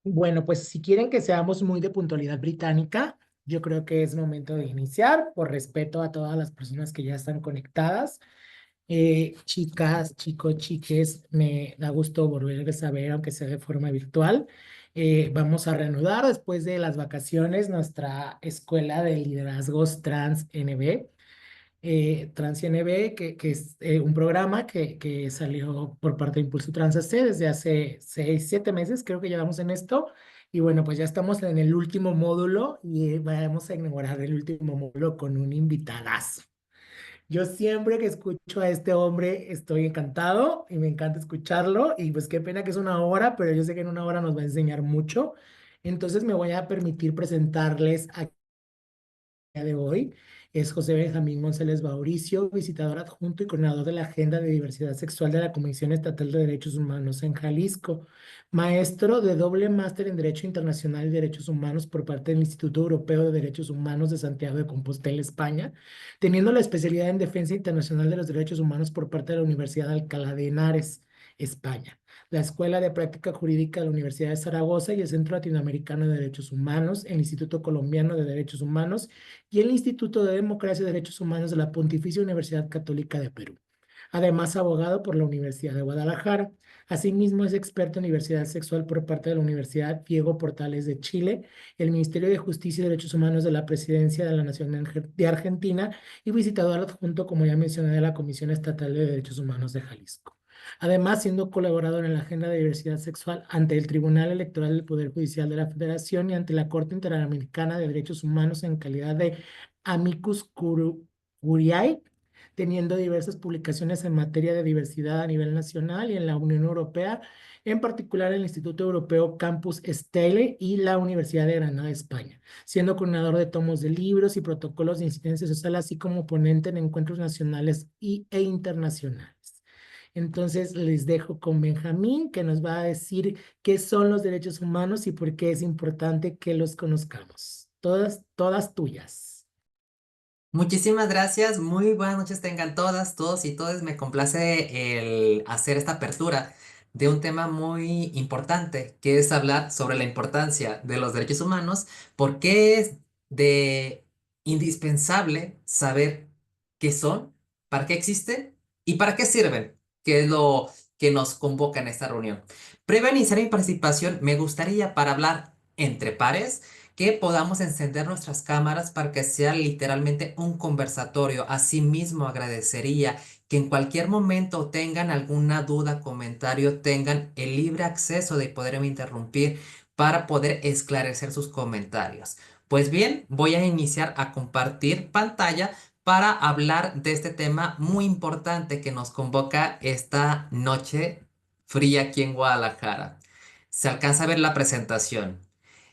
Bueno, pues si quieren que seamos muy de puntualidad británica, yo creo que es momento de iniciar por respeto a todas las personas que ya están conectadas. Chicas, chicos, chiques, me da gusto volverles a ver, aunque sea de forma virtual. Vamos a reanudar después de las vacaciones nuestra escuela de liderazgos Trans NB. Trans NB, que es un programa que salió por parte de Impulso Trans AC desde hace 6, 7 meses, creo que llevamos en esto. Y bueno, pues ya estamos en el último módulo y vamos a inaugurar el último módulo con un invitadazo. Yo siempre que escucho a este hombre estoy encantado y me encanta escucharlo y pues qué pena que es una hora, pero yo sé que en una hora nos va a enseñar mucho. Entonces me voy a permitir presentarles a de hoy. Es José Benjamín González Mauricio, visitador adjunto y coordinador de la Agenda de Diversidad Sexual de la Comisión Estatal de Derechos Humanos en Jalisco, maestro de doble máster en Derecho Internacional y Derechos Humanos por parte del Instituto Europeo de Derechos Humanos de Santiago de Compostela, España, teniendo la especialidad en Defensa Internacional de los Derechos Humanos por parte de la Universidad de Alcalá de Henares, España, la Escuela de Práctica Jurídica de la Universidad de Zaragoza y el Centro Latinoamericano de Derechos Humanos, el Instituto Colombiano de Derechos Humanos y el Instituto de Democracia y Derechos Humanos de la Pontificia Universidad Católica de Perú. Además, abogado por la Universidad de Guadalajara. Asimismo, es experto en diversidad sexual por parte de la Universidad Diego Portales de Chile, el Ministerio de Justicia y Derechos Humanos de la Presidencia de la Nación de Argentina y visitador adjunto, como ya mencioné, de la Comisión Estatal de Derechos Humanos de Jalisco. Además, siendo colaborador en la Agenda de Diversidad Sexual ante el Tribunal Electoral del Poder Judicial de la Federación y ante la Corte Interamericana de Derechos Humanos en calidad de amicus curiae, teniendo diversas publicaciones en materia de diversidad a nivel nacional y en la Unión Europea, en particular el Instituto Europeo Campus Stelle y la Universidad de Granada, España, siendo coordinador de tomos de libros y protocolos de incidencia social, así como ponente en encuentros nacionales e internacionales. Entonces les dejo con Benjamín, que nos va a decir qué son los derechos humanos y por qué es importante que los conozcamos. Todas, todas tuyas. Muchísimas gracias, muy buenas noches tengan todas, todos y todas. Me complace el hacer esta apertura de un tema muy importante, que es hablar sobre la importancia de los derechos humanos, por qué es de indispensable saber qué son, para qué existen y para qué sirven, que es lo que nos convoca en esta reunión. Previo a iniciar mi participación, me gustaría, para hablar entre pares, que podamos encender nuestras cámaras para que sea literalmente un conversatorio. Asimismo, agradecería que en cualquier momento tengan alguna duda, comentario, tengan el libre acceso de poderme interrumpir para poder esclarecer sus comentarios. Pues bien, voy a iniciar a compartir pantalla para hablar de este tema muy importante que nos convoca esta noche fría aquí en Guadalajara. Se alcanza a ver la presentación.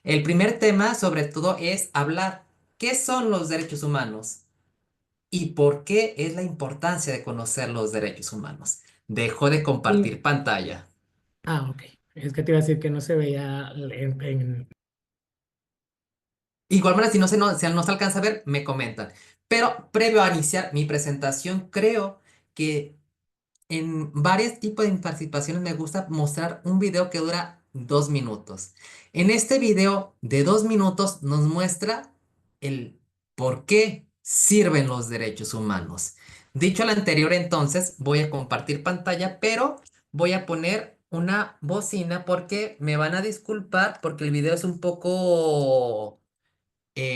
El primer tema, sobre todo, es hablar qué son los derechos humanos y por qué es la importancia de conocer los derechos humanos. Dejo de Y, compartir pantalla. ok. Es que te iba a decir que no se veía Igual manera, si no si no se alcanza a ver, me comentan. Pero previo a iniciar mi presentación, creo que en varios tipos de participaciones me gusta mostrar un video que dura 2 minutos. En este video de 2 minutos nos muestra el por qué sirven los derechos humanos. Dicho lo anterior, entonces voy a compartir pantalla, pero voy a poner una bocina porque me van a disculpar porque el video es un poco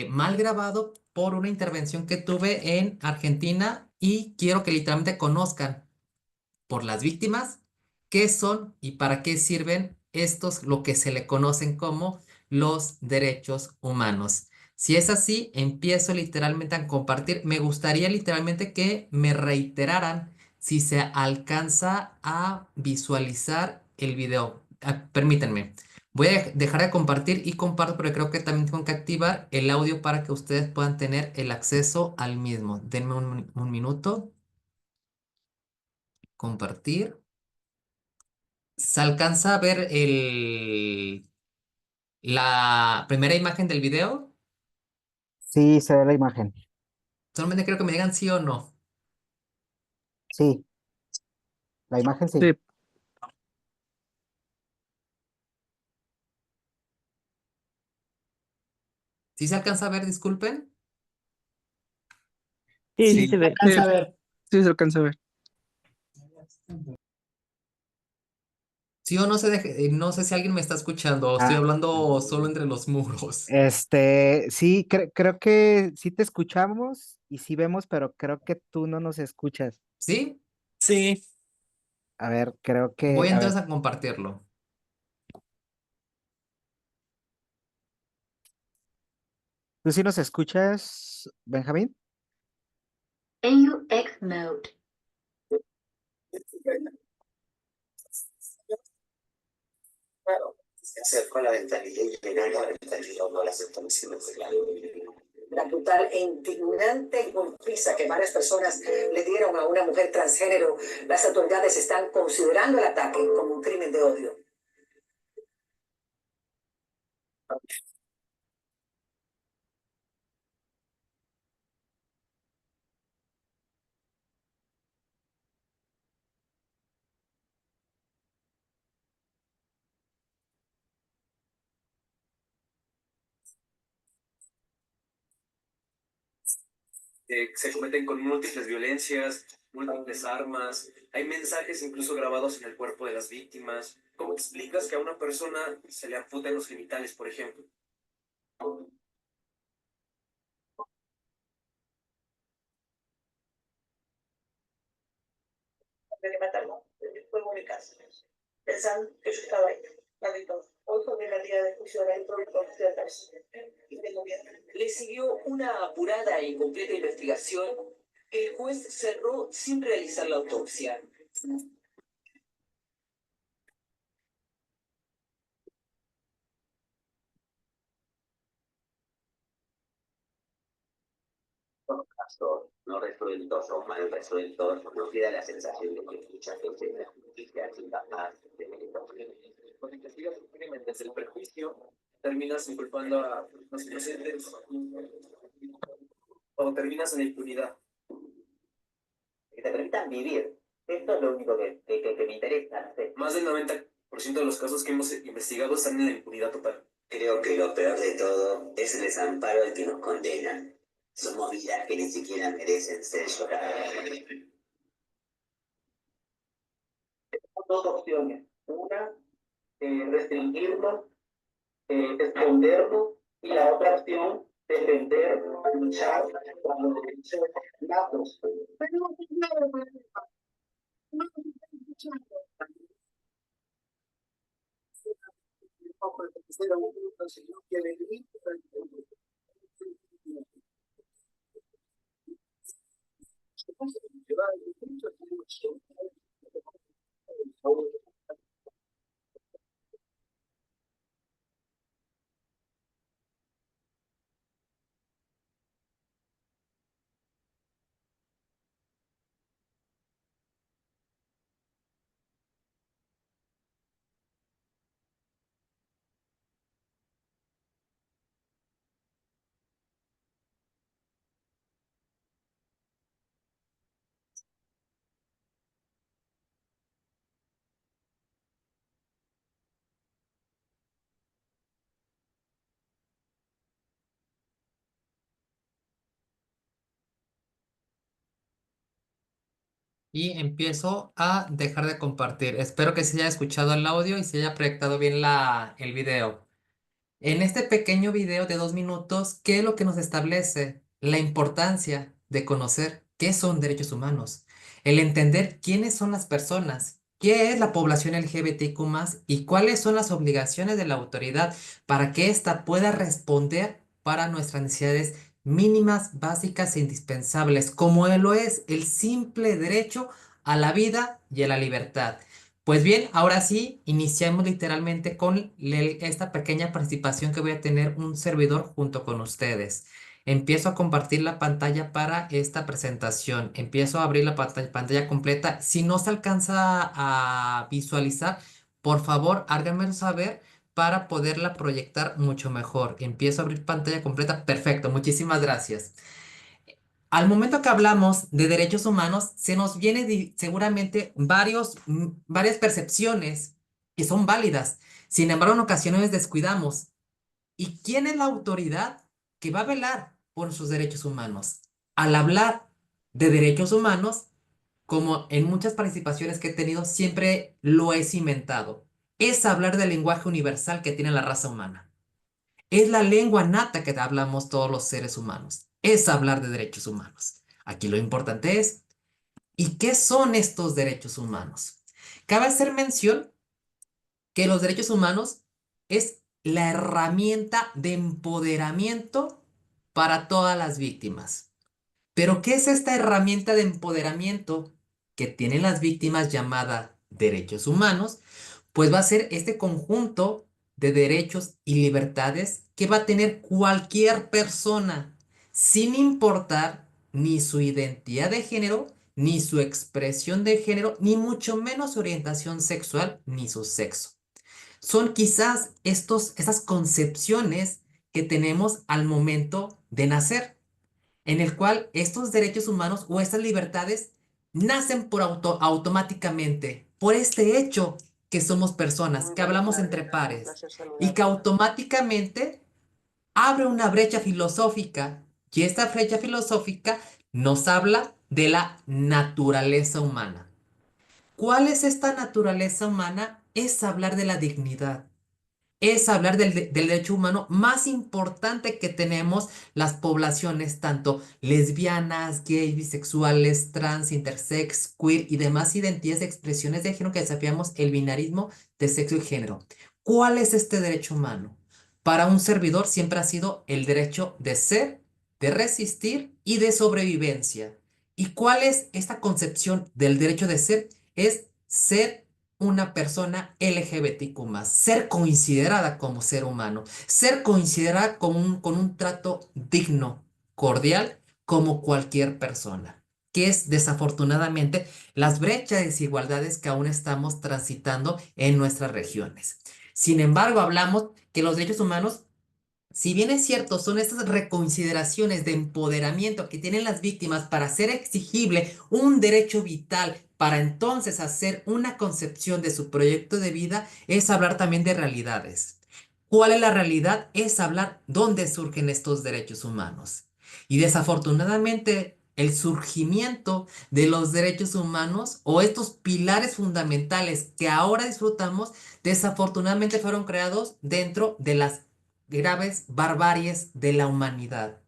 mal grabado por una intervención que tuve en Argentina y quiero que literalmente conozcan por las víctimas, qué son y para qué sirven estos, lo que se le conocen como los derechos humanos. Si es así, empiezo literalmente a compartir. Me gustaría literalmente que me reiteraran si se alcanza a visualizar el video. Permítanme. Voy a dejar de compartir y comparto, pero creo que también tengo que activar el audio para que ustedes puedan tener el acceso al mismo. Denme un minuto. Compartir. ¿Se alcanza a ver la primera imagen del video? Sí, se ve la imagen. Solamente creo que me digan sí o no. Sí, la imagen sí. Sí, ¿Sí se alcanza a ver? Disculpen. Sí, sí Sí, se ve. alcanza a ver. Sí, se alcanza a ver. Sí o no se deje, no sé si alguien me está escuchando o estoy Ah, hablando solo entre los muros. sí, creo que sí te escuchamos y sí vemos, pero creo que tú no nos escuchas. ¿Sí? Sí. A ver, creo que, Voy a ver, entonces a compartirlo. ¿tú sí nos escuchas, Benjamín? AUX mode. Claro, se acercó a la ventanilla y llenó la ventanilla o no las instalaciones de la brutal e indignante golpiza que varias personas le dieron a una mujer transgénero. Las autoridades están considerando el ataque como un crimen de odio. Se cometen con múltiples violencias, múltiples armas. Hay mensajes incluso grabados en el cuerpo de las víctimas. ¿Cómo explicas que a una persona se le amputen los genitales, por ejemplo? De matarlo. Fue muy caso. Pensando que yo estaba ahí. Hoy fue el día de juicio dentro del Consejo de Gobierno. Le siguió una apurada e incompleta investigación. El juez cerró sin realizar la autopsia. Todo caso no resueltos o mal resueltos, nos queda la sensación de que mucha gente de la justicia es incapaz de méritos. Cuando investigas un crimen desde el prejuicio, terminas inculpando a los inocentes o terminas en la impunidad. Que te permitan vivir. Esto es lo único que me interesa. ¿No? Más del 90% de los casos que hemos investigado están en la impunidad total. Creo que lo peor de todo es el desamparo al que nos condenan. Somos vidas que ni siquiera merecen ser lloradas. Dos opciones. Una, restringirnos, escondernos, y la otra opción, defender, luchar por los derechos natos. Y empiezo a dejar de compartir. Espero que se haya escuchado el audio y se haya proyectado bien el video. En este pequeño video de 2 minutos, ¿qué es lo que nos establece? La importancia de conocer qué son derechos humanos, el entender quiénes son las personas, qué es la población LGBTQ+, y cuáles son las obligaciones de la autoridad para que ésta pueda responder para nuestras necesidades mínimas, básicas e indispensables, como lo es el simple derecho a la vida y a la libertad. Pues bien, ahora sí, iniciamos literalmente con esta pequeña participación que voy a tener un servidor junto con ustedes. Empiezo a compartir la pantalla para esta presentación. Empiezo a abrir la pantalla completa. Si no se alcanza a visualizar, por favor, háganmelo saber para poderla proyectar mucho mejor. Empiezo a abrir pantalla completa. Perfecto, muchísimas gracias. Al momento que hablamos de derechos humanos, se nos viene seguramente varias percepciones que son válidas. Sin embargo, en ocasiones descuidamos. ¿Y quién es la autoridad? que va a velar por sus derechos humanos. Al hablar de derechos humanos, como en muchas participaciones que he tenido, siempre lo he cimentado. Es hablar del lenguaje universal que tiene la raza humana. Es la lengua nata que hablamos todos los seres humanos. Es hablar de derechos humanos. Aquí lo importante es, ¿y qué son estos derechos humanos? Cabe hacer mención que los derechos humanos es la herramienta de empoderamiento para todas las víctimas. Pero, ¿qué es esta herramienta de empoderamiento que tienen las víctimas llamada derechos humanos? Pues va a ser este conjunto de derechos y libertades que va a tener cualquier persona, sin importar ni su identidad de género, ni su expresión de género, ni mucho menos su orientación sexual, ni su sexo. Son quizás estas concepciones que tenemos al momento de nacer, en el cual estos derechos humanos o estas libertades nacen por automáticamente, por este hecho que somos personas, que hablamos entre pares, y que automáticamente abre una brecha filosófica, y esta brecha filosófica nos habla de la naturaleza humana. ¿Cuál es esta naturaleza humana? Es hablar de la dignidad, es hablar del derecho humano más importante que tenemos las poblaciones, tanto lesbianas, gays, bisexuales, trans, intersex, queer y demás identidades de expresiones de género que desafiamos el binarismo de sexo y género. ¿Cuál es este derecho humano? Para un servidor siempre ha sido el derecho de ser, de resistir y de sobrevivencia. ¿Y cuál es esta concepción del derecho de ser? Es ser una persona LGBTQ+, ser considerada como ser humano, ser considerada con un trato digno, cordial, como cualquier persona, que es desafortunadamente las brechas de desigualdades que aún estamos transitando en nuestras regiones. Sin embargo, hablamos que los derechos humanos, si bien es cierto, son estas reconsideraciones de empoderamiento que tienen las víctimas para hacer exigible un derecho vital, para entonces hacer una concepción de su proyecto de vida, es hablar también de realidades. ¿Cuál es la realidad? Es hablar dónde surgen estos derechos humanos. Y desafortunadamente, el surgimiento de los derechos humanos o estos pilares fundamentales que ahora disfrutamos, desafortunadamente fueron creados dentro de las graves barbaries de la humanidad.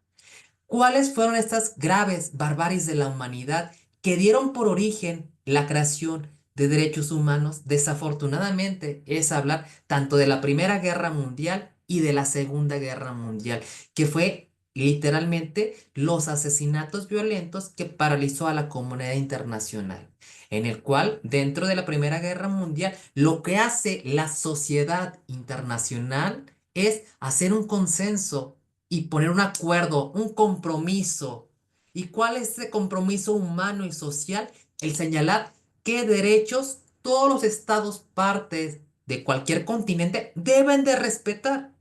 ¿Cuáles fueron estas graves barbaries de la humanidad que dieron por origen la creación de derechos humanos? Desafortunadamente es hablar tanto de la Primera Guerra Mundial y de la Segunda Guerra Mundial, que fue literalmente los asesinatos violentos que paralizó a la comunidad internacional, en el cual dentro de la Primera Guerra Mundial lo que hace la sociedad internacional es hacer un consenso y poner un acuerdo, un compromiso. ¿Y cuál es ese compromiso humano y social? El señalar qué derechos todos los estados partes de cualquier continente deben de respetar,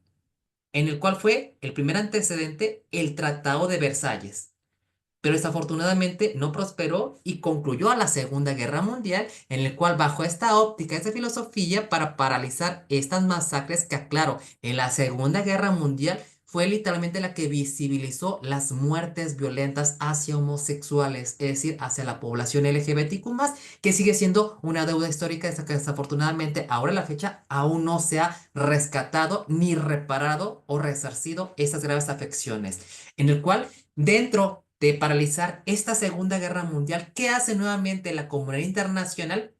en el cual fue el primer antecedente el Tratado de Versalles. Pero desafortunadamente no prosperó y concluyó a la Segunda Guerra Mundial, en el cual bajo esta óptica, esta filosofía para paralizar estas masacres que, aclaro, en la Segunda Guerra Mundial fue literalmente la que visibilizó las muertes violentas hacia homosexuales, es decir, hacia la población LGBTQ+, que sigue siendo una deuda histórica que desafortunadamente ahora a la fecha aún no se ha rescatado ni reparado o resarcido estas graves afecciones, en el cual dentro de paralizar esta Segunda Guerra Mundial, ¿qué hace nuevamente la comunidad internacional?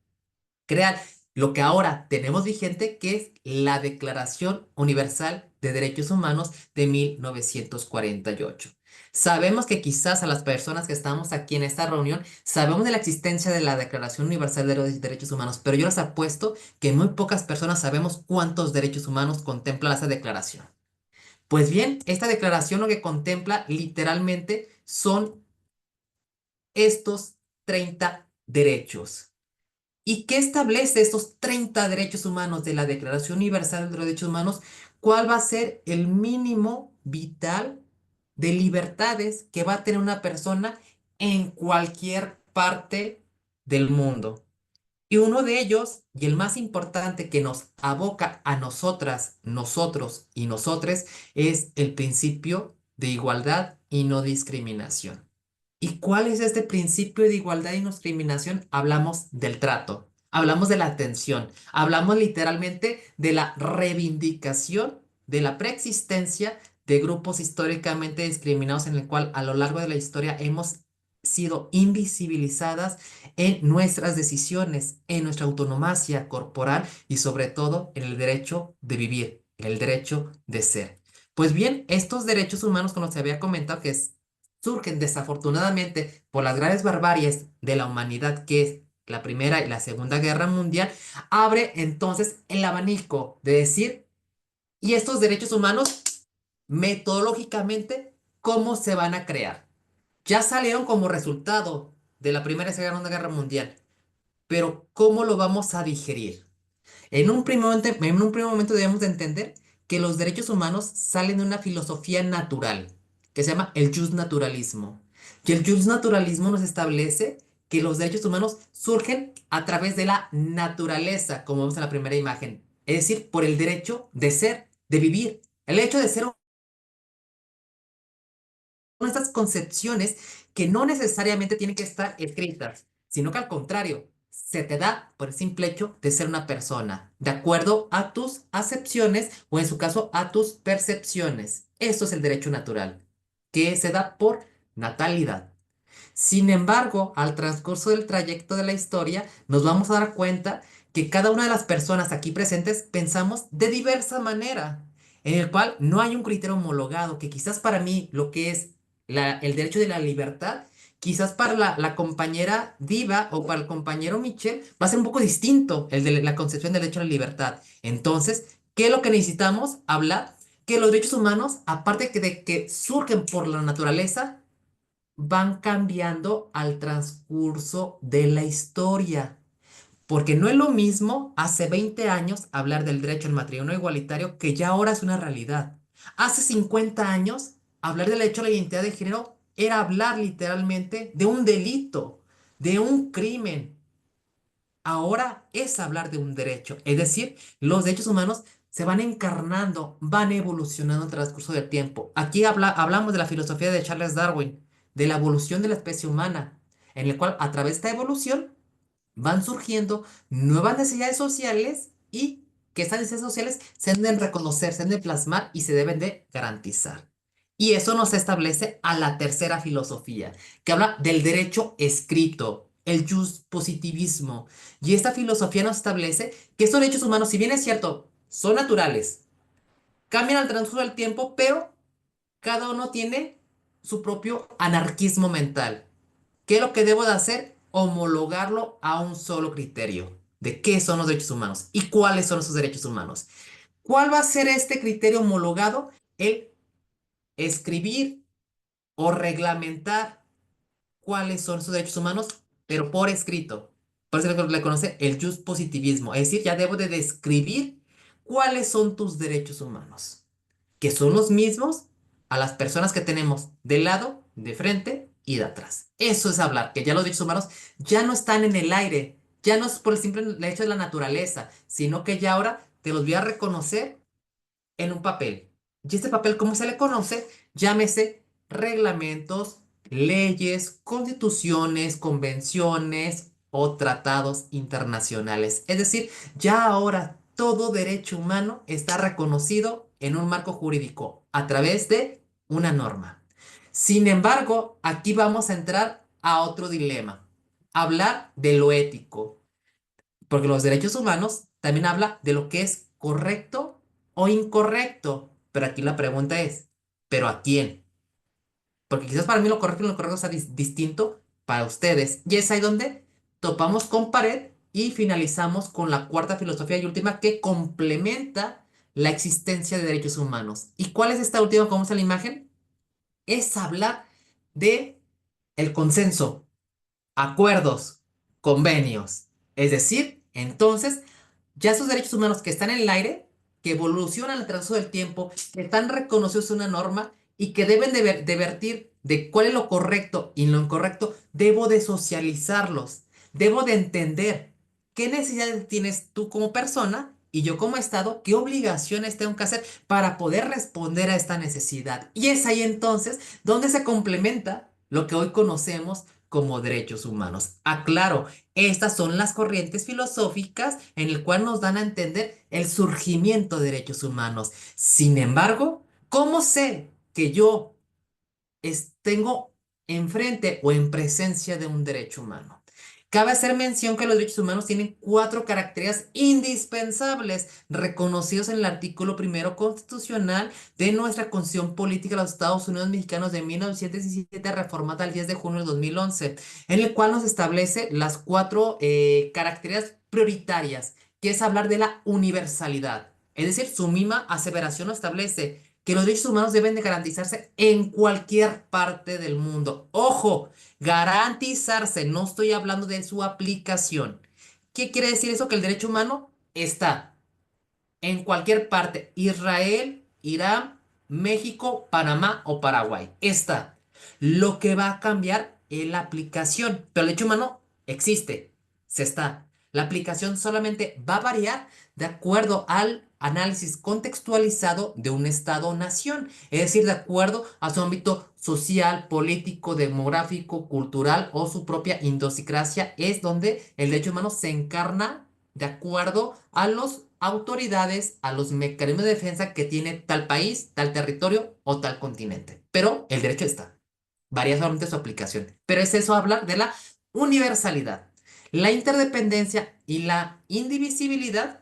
Crear lo que ahora tenemos vigente, que es la Declaración Universal de Derechos Humanos de 1948. Sabemos que quizás a las personas que estamos aquí en esta reunión sabemos de la existencia de la Declaración Universal de los Derechos Humanos, pero yo les apuesto que muy pocas personas sabemos cuántos derechos humanos contempla esa declaración. Pues bien, esta declaración lo que contempla literalmente son estos 30 derechos. ¿Y qué establece estos 30 derechos humanos de la Declaración Universal de los Derechos Humanos? ¿Cuál va a ser el mínimo vital de libertades que va a tener una persona en cualquier parte del mundo? Y uno de ellos, y el más importante que nos aboca a nosotras, nosotros y nosotres, es el principio de igualdad y no discriminación. ¿Y cuál es este principio de igualdad y no discriminación? Hablamos del trato, hablamos de la atención, hablamos literalmente de la reivindicación de la preexistencia de grupos históricamente discriminados en el cual a lo largo de la historia hemos sido invisibilizadas en nuestras decisiones, en nuestra autonomía corporal y sobre todo en el derecho de vivir, en el derecho de ser. Pues bien, estos derechos humanos, como se había comentado, surgen desafortunadamente por las graves barbaries de la humanidad, que es la Primera y la Segunda Guerra Mundial, abre entonces el abanico de decir, ¿y estos derechos humanos metodológicamente cómo se van a crear? Ya salieron como resultado de la Primera y Segunda Guerra Mundial, pero ¿cómo lo vamos a digerir? En un primer momento debemos de entender que los derechos humanos salen de una filosofía natural, que se llama el justnaturalismo. Y el justnaturalismo nos establece que los derechos humanos surgen a través de la naturaleza, como vemos en la primera imagen, es decir, por el derecho de ser, de vivir. El hecho de ser estas concepciones que no necesariamente tienen que estar escritas, sino que al contrario, se te da por el simple hecho de ser una persona, de acuerdo a tus acepciones o en su caso a tus percepciones. Eso es el derecho natural, que se da por natalidad. Sin embargo, al transcurso del trayecto de la historia, nos vamos a dar cuenta que cada una de las personas aquí presentes pensamos de diversa manera, en el cual no hay un criterio homologado, que quizás para mí lo que es el derecho de la libertad, quizás para la compañera Diva o para el compañero Michel va a ser un poco distinto el de la concepción del derecho a la libertad. Entonces, ¿qué es lo que necesitamos hablar? Que los derechos humanos, aparte de que surgen por la naturaleza, van cambiando al transcurso de la historia. Porque no es lo mismo hace 20 años hablar del derecho al matrimonio igualitario que ya ahora es una realidad. Hace 50 años hablar del derecho a la identidad de género era hablar literalmente de un delito, de un crimen. Ahora es hablar de un derecho. Es decir, los derechos humanos se van encarnando, van evolucionando en el transcurso del tiempo. Aquí hablamos de la filosofía de Charles Darwin, de la evolución de la especie humana, en el cual a través de esta evolución van surgiendo nuevas necesidades sociales y que estas necesidades sociales se deben reconocer, se deben plasmar y se deben de garantizar. Y eso nos establece a la tercera filosofía, que habla del derecho escrito, el positivismo. Y esta filosofía nos establece que estos derechos humanos, si bien es cierto, son naturales, cambian al transcurso del tiempo, pero cada uno tiene su propio anarquismo mental. ¿Qué es lo que debo de hacer? Homologarlo a un solo criterio de qué son los derechos humanos y cuáles son esos derechos humanos. ¿Cuál va a ser este criterio homologado? El escribir o reglamentar cuáles son sus derechos humanos, pero por escrito. Por eso le conoce el positivismo. Es decir, ya debo de describir cuáles son tus derechos humanos, que son los mismos a las personas que tenemos de lado, de frente y de atrás. Eso es hablar, que ya los derechos humanos ya no están en el aire, ya no es por el simple hecho de la naturaleza, sino que ya ahora te los voy a reconocer en un papel. Y este papel, ¿cómo se le conoce? Llámese reglamentos, leyes, constituciones, convenciones o tratados internacionales. Es decir, ya ahora todo derecho humano está reconocido en un marco jurídico a través de una norma. Sin embargo, aquí vamos a entrar a otro dilema. Hablar de lo ético. Porque los derechos humanos también habla de lo que es correcto o incorrecto. Pero aquí la pregunta es, ¿pero a quién? Porque quizás para mí lo correcto y lo incorrecto sea distinto para ustedes. Y es ahí donde topamos con pared y finalizamos con la cuarta filosofía y última que complementa la existencia de derechos humanos. ¿Y cuál es esta última? ¿Cómo es la imagen? Es hablar de el consenso, acuerdos, convenios. Es decir, entonces, ya esos derechos humanos que están en el aire, que evolucionan al transcurso del tiempo, que están reconocidos en una norma y que deben de vertir de cuál es lo correcto y lo incorrecto, debo de socializarlos, debo de entender qué necesidades tienes tú como persona y yo como Estado, ¿qué obligaciones tengo que hacer para poder responder a esta necesidad? Y es ahí entonces donde se complementa lo que hoy conocemos como derechos humanos. Aclaro, estas son las corrientes filosóficas en el cual nos dan a entender el surgimiento de derechos humanos. Sin embargo, ¿cómo sé que yo tengo enfrente o en presencia de un derecho humano? Cabe hacer mención que los derechos humanos tienen 4 características indispensables reconocidos en el artículo primero constitucional de nuestra Constitución Política de los Estados Unidos Mexicanos de 1917, reformada el 10 de junio de 2011, en el cual nos establece las 4 características prioritarias, que es hablar de la universalidad. Es decir, su misma aseveración lo establece que los derechos humanos deben de garantizarse en cualquier parte del mundo. Ojo, garantizarse, no estoy hablando de su aplicación. ¿Qué quiere decir eso? Que el derecho humano está en cualquier parte. Israel, Irán, México, Panamá o Paraguay. Está. Lo que va a cambiar es la aplicación. Pero el derecho humano existe. Se está. La aplicación solamente va a variar de acuerdo al análisis contextualizado de un Estado-nación. Es decir, de acuerdo a su ámbito social, político, demográfico, cultural o su propia idiosincrasia. Es donde el derecho humano se encarna de acuerdo a las autoridades, a los mecanismos de defensa que tiene tal país, tal territorio o tal continente. Pero el derecho está. Varía solamente su aplicación. Pero es eso hablar de la universalidad. La interdependencia y la indivisibilidad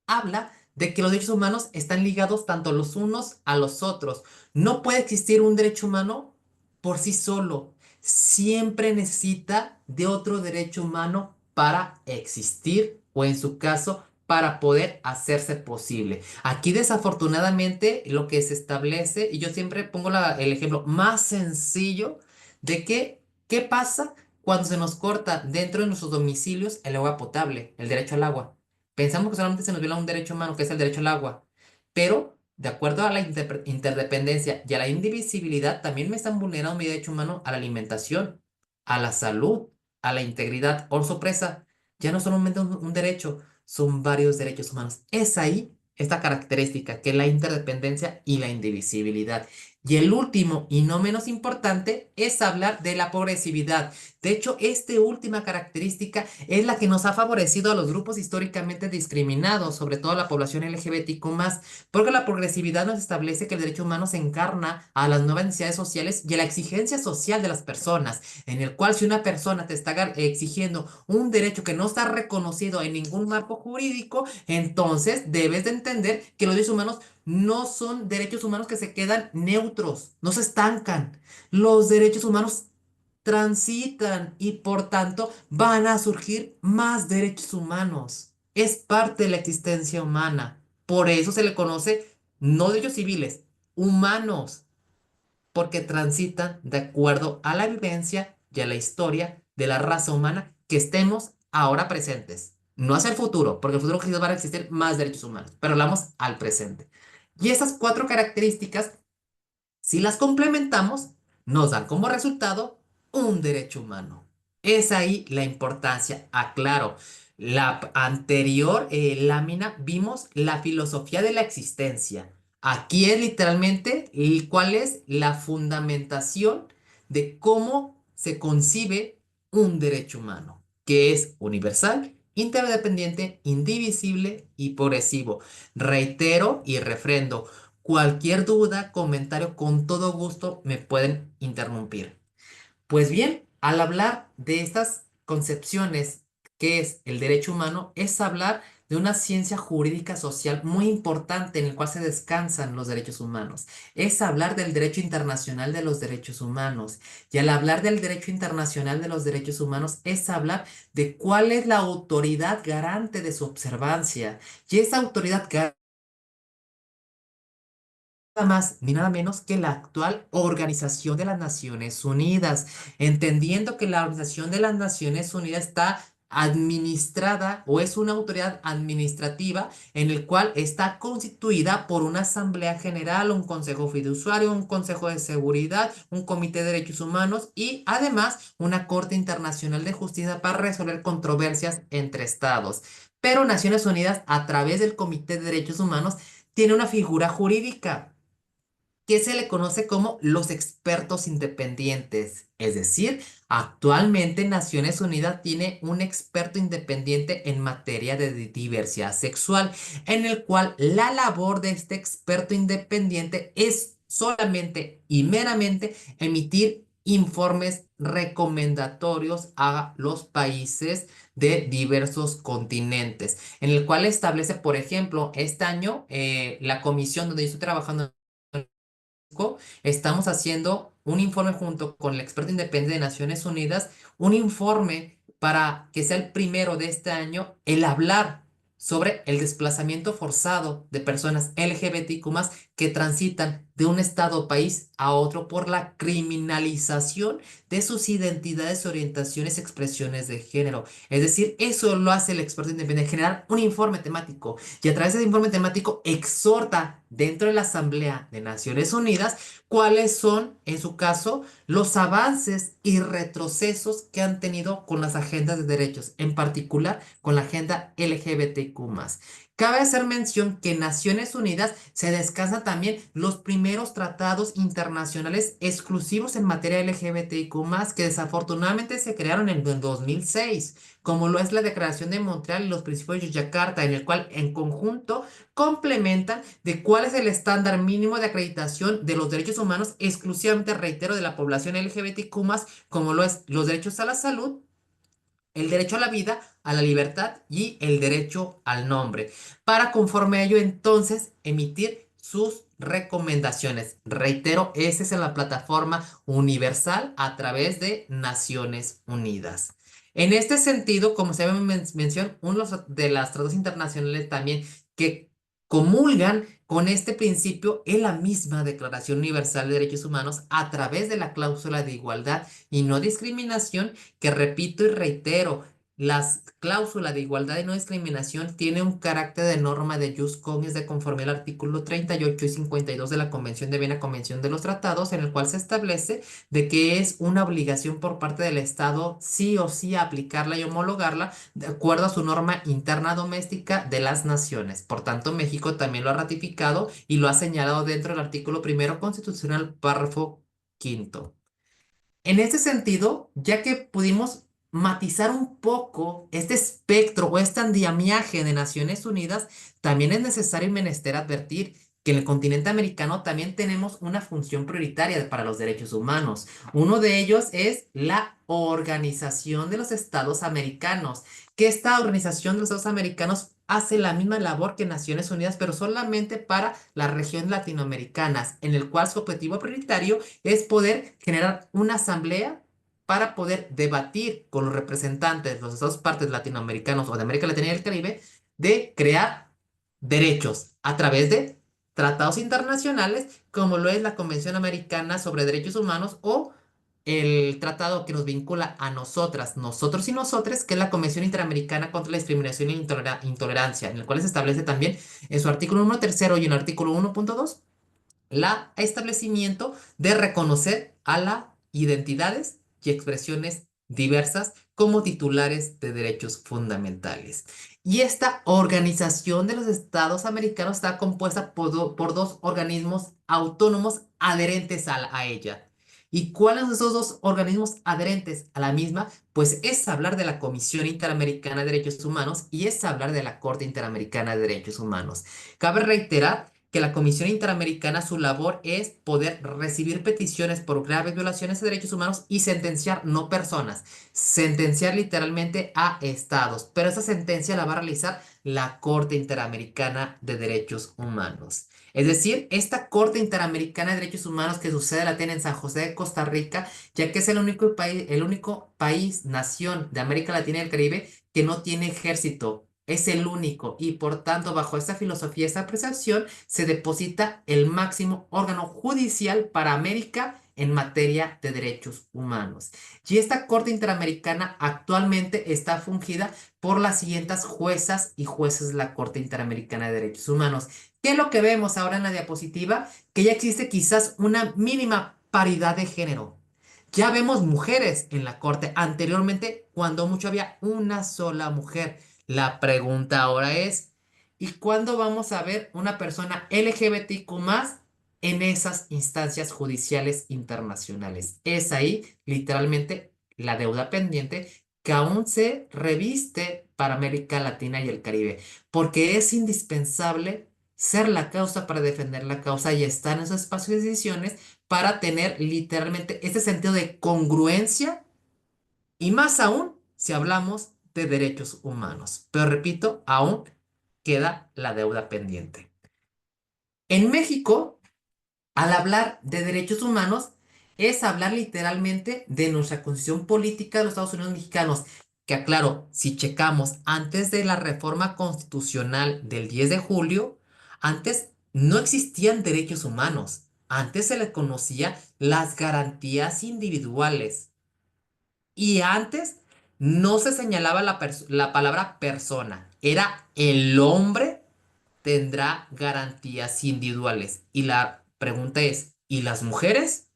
habla de que los derechos humanos están ligados tanto los unos a los otros. No puede existir un derecho humano por sí solo. Siempre necesita de otro derecho humano para existir o en su caso para poder hacerse posible. Aquí desafortunadamente lo que se establece, y yo siempre pongo el ejemplo más sencillo de que, ¿qué pasa cuando se nos corta dentro de nuestros domicilios el agua potable, el derecho al agua? Pensamos que solamente se nos viola un derecho humano, que es el derecho al agua, pero de acuerdo a la interdependencia y a la indivisibilidad, también me están vulnerando mi derecho humano a la alimentación, a la salud, a la integridad o sorpresa. Ya no solamente un derecho, son varios derechos humanos. Es ahí esta característica, que es la interdependencia y la indivisibilidad. Y el último y no menos importante es hablar de la progresividad. De hecho, esta última característica es la que nos ha favorecido a los grupos históricamente discriminados, sobre todo a la población LGBTQ+, porque la progresividad nos establece que el derecho humano se encarna a las nuevas necesidades sociales y a la exigencia social de las personas, en el cual si una persona te está exigiendo un derecho que no está reconocido en ningún marco jurídico, entonces debes de entender que los derechos humanos no son derechos humanos que se quedan neutros, no se estancan. Los derechos humanos transitan y por tanto van a surgir más derechos humanos. Es parte de la existencia humana. Por eso se le conoce no derechos civiles, humanos, porque transitan de acuerdo a la vivencia y a la historia de la raza humana que estemos ahora presentes. No hacia el futuro, porque en el futuro quizás van a existir más derechos humanos, pero hablamos al presente. Y esas 4 características, si las complementamos, nos dan como resultado un derecho humano. Es ahí la importancia. Aclaro, la anterior lámina vimos la filosofía de la existencia. Aquí es literalmente cuál es la fundamentación de cómo se concibe un derecho humano, que es universal, interdependiente, indivisible y progresivo. Reitero y refrendo. Cualquier duda, comentario, con todo gusto me pueden interrumpir. Pues bien, al hablar de estas concepciones que es el derecho humano, es hablar de una ciencia jurídica social muy importante en el cual se descansan los derechos humanos. Es hablar del derecho internacional de los derechos humanos. Y al hablar del derecho internacional de los derechos humanos, es hablar de cuál es la autoridad garante de su observancia. Y esa autoridad garante nada más ni nada menos que la actual Organización de las Naciones Unidas, entendiendo que la Organización de las Naciones Unidas está administrada o es una autoridad administrativa en el cual está constituida por una Asamblea General, un Consejo Fiduciario, un Consejo de Seguridad, un Comité de Derechos Humanos y además una Corte Internacional de Justicia para resolver controversias entre estados. Pero Naciones Unidas, a través del Comité de Derechos Humanos, tiene una figura jurídica que se le conoce como los expertos independientes. Es decir, actualmente Naciones Unidas tiene un experto independiente en materia de diversidad sexual, en el cual la labor de este experto independiente es solamente y meramente emitir informes recomendatorios a los países de diversos continentes, en el cual establece, por ejemplo, este año la comisión donde yo estoy trabajando estamos haciendo un informe junto con el experto independiente de Naciones Unidas, un informe para que sea el primero de este año, el hablar sobre el desplazamiento forzado de personas LGBTQ+, que transitan de un estado o país a otro por la criminalización de sus identidades, orientaciones, expresiones de género. Es decir, eso lo hace el experto independiente, generar un informe temático y a través de ese informe temático exhorta dentro de la Asamblea de Naciones Unidas cuáles son, en su caso, los avances y retrocesos que han tenido con las agendas de derechos, en particular con la agenda LGBTQ+. Cabe hacer mención que en Naciones Unidas se descansan también los primeros tratados internacionales exclusivos en materia LGBTQ+, que desafortunadamente se crearon en el 2006, como lo es la Declaración de Montreal y los Principios de Yakarta, en el cual en conjunto complementan de cuál es el estándar mínimo de acreditación de los derechos humanos exclusivamente, reitero, de la población LGBTQ+, como lo es los derechos a la salud, el derecho a la vida, a la libertad y el derecho al nombre, para conforme a ello entonces emitir sus recomendaciones. Reitero, esa es la plataforma universal a través de Naciones Unidas. En este sentido, como se menciona, uno de los tratados internacionales también que comulgan con este principio es la misma Declaración Universal de Derechos Humanos a través de la cláusula de igualdad y no discriminación, que repito y reitero, las cláusulas de igualdad y no discriminación tiene un carácter de norma de jus cogens de conforme al artículo 38 y 52 de la Convención de Viena, Convención de los Tratados, en el cual se establece de que es una obligación por parte del Estado sí o sí aplicarla y homologarla de acuerdo a su norma interna doméstica de las naciones. Por tanto, México también lo ha ratificado y lo ha señalado dentro del artículo primero constitucional, párrafo quinto. En este sentido, ya que pudimos matizar un poco este espectro o este andamiaje de Naciones Unidas, también es necesario y menester advertir que en el continente americano también tenemos una función prioritaria para los derechos humanos. Uno de ellos es la Organización de los Estados Americanos, que esta Organización de los Estados Americanos hace la misma labor que Naciones Unidas, pero solamente para las regiones latinoamericanas, en el cual su objetivo prioritario es poder generar una asamblea para poder debatir con los representantes de las dos partes latinoamericanos o de América Latina y el Caribe de crear derechos a través de tratados internacionales como lo es la Convención Americana sobre Derechos Humanos o el tratado que nos vincula a nosotras, nosotros y nosotres, que es la Convención Interamericana contra la Discriminación e Intolerancia, en el cual se establece también en su artículo 1.3 y en el artículo 1.2 la establecimiento de reconocer a las identidades y expresiones diversas como titulares de derechos fundamentales. Y esta Organización de los Estados Americanos está compuesta por dos organismos autónomos adherentes a ella. ¿Y cuáles son esos dos organismos adherentes a la misma? Pues es hablar de la Comisión Interamericana de Derechos Humanos y es hablar de la Corte Interamericana de Derechos Humanos. Cabe reiterar que la Comisión Interamericana, su labor es poder recibir peticiones por graves violaciones de derechos humanos y sentenciar no personas, sentenciar literalmente a estados, pero esa sentencia la va a realizar la Corte Interamericana de Derechos Humanos. Es decir, esta Corte Interamericana de Derechos Humanos que su sede la tiene en San José de Costa Rica, ya que es el único país, nación de América Latina y el Caribe que no tiene ejército. Es el único y por tanto bajo esta filosofía, esta percepción, se deposita el máximo órgano judicial para América en materia de derechos humanos. Y esta Corte Interamericana actualmente está fungida por las siguientes juezas y jueces de la Corte Interamericana de Derechos Humanos. ¿Qué es lo que vemos ahora en la diapositiva? Que ya existe quizás una mínima paridad de género. Ya vemos mujeres en la Corte. Anteriormente, cuando mucho había una sola mujer. La pregunta ahora es, ¿y cuándo vamos a ver una persona LGBTQ más en esas instancias judiciales internacionales? Es ahí, literalmente, la deuda pendiente que aún se reviste para América Latina y el Caribe, porque es indispensable ser la causa para defender la causa y estar en esos espacios de decisiones para tener literalmente este sentido de congruencia y más aún si hablamos de derechos humanos. Pero repito, aún queda la deuda pendiente. En México, al hablar de derechos humanos, es hablar literalmente de nuestra constitución política de los Estados Unidos mexicanos, que aclaro, si checamos antes de la reforma constitucional del 10 de julio, antes no existían derechos humanos, antes se les conocía las garantías individuales. Y antes no se señalaba la palabra persona, era el hombre tendrá garantías individuales. Y la pregunta es, ¿y las mujeres?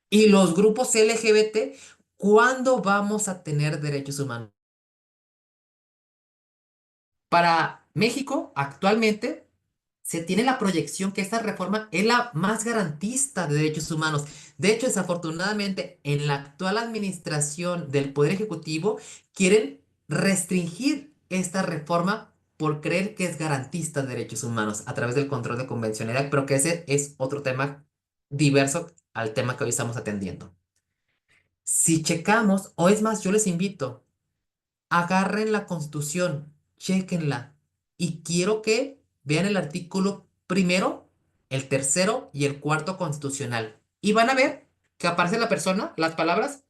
¿Y los grupos LGBT? ¿Cuándo vamos a tener derechos humanos? Para México, actualmente, se tiene la proyección que esta reforma es la más garantista de derechos humanos. De hecho, desafortunadamente, en la actual administración del Poder Ejecutivo quieren restringir esta reforma por creer que es garantista de derechos humanos a través del control de convencionalidad, pero que ese es otro tema diverso al tema que hoy estamos atendiendo. Si checamos, o es más, yo les invito, agarren la Constitución, chéquenla. Y quiero que vean el artículo primero, el tercero y el cuarto constitucional. Y van a ver que aparece la persona, las palabras,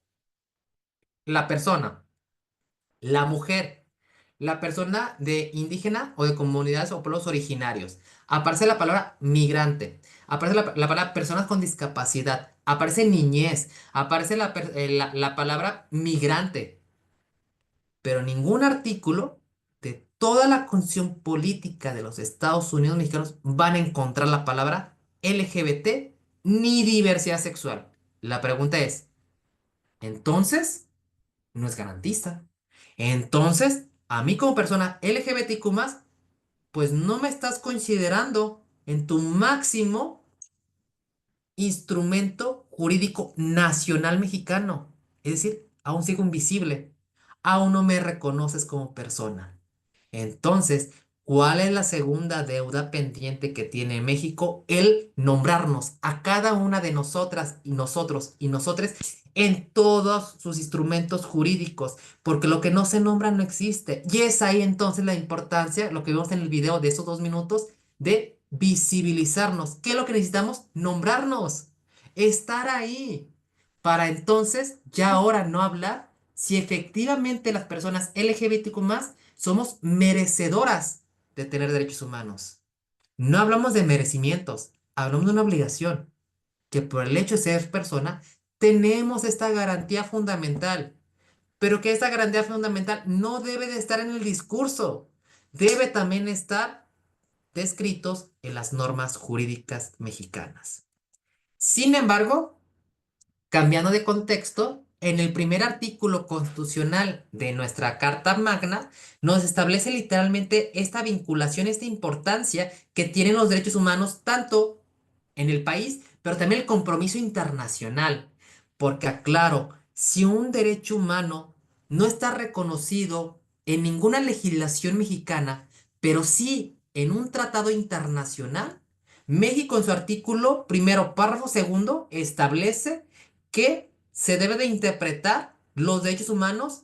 la persona, la mujer, la persona de indígena o de comunidades o pueblos originarios. Aparece la palabra migrante. Aparece la palabra personas con discapacidad. Aparece niñez. Aparece la palabra migrante, pero ningún artículo de toda la constitución política de los Estados Unidos mexicanos van a encontrar la palabra LGBT ni diversidad sexual. La pregunta es, entonces, no es garantista. Entonces, a mí como persona LGBTQ+, pues no me estás considerando en tu máximo instrumento jurídico nacional mexicano. Es decir, aún sigo invisible. Aún no me reconoces como persona. Entonces, ¿cuál es la segunda deuda pendiente que tiene México? El nombrarnos a cada una de nosotras y nosotros y nosotres en todos sus instrumentos jurídicos, porque lo que no se nombra no existe. Y es ahí entonces la importancia, lo que vimos en el video de esos 2 minutos, de visibilizarnos. ¿Qué es lo que necesitamos? Nombrarnos, estar ahí, para entonces ya ahora no hablar si efectivamente las personas LGBTQ+ somos merecedoras de tener derechos humanos. No hablamos de merecimientos, hablamos de una obligación, que por el hecho de ser persona, tenemos esta garantía fundamental, pero que esta garantía fundamental no debe de estar en el discurso, debe también estar descritos en las normas jurídicas mexicanas. Sin embargo, cambiando de contexto, en el primer artículo constitucional de nuestra Carta Magna nos establece literalmente esta vinculación, esta importancia que tienen los derechos humanos tanto en el país, pero también el compromiso internacional. Porque aclaro, si un derecho humano no está reconocido en ninguna legislación mexicana, pero sí en un tratado internacional, México en su artículo primero, párrafo segundo, establece que se debe de interpretar los derechos humanos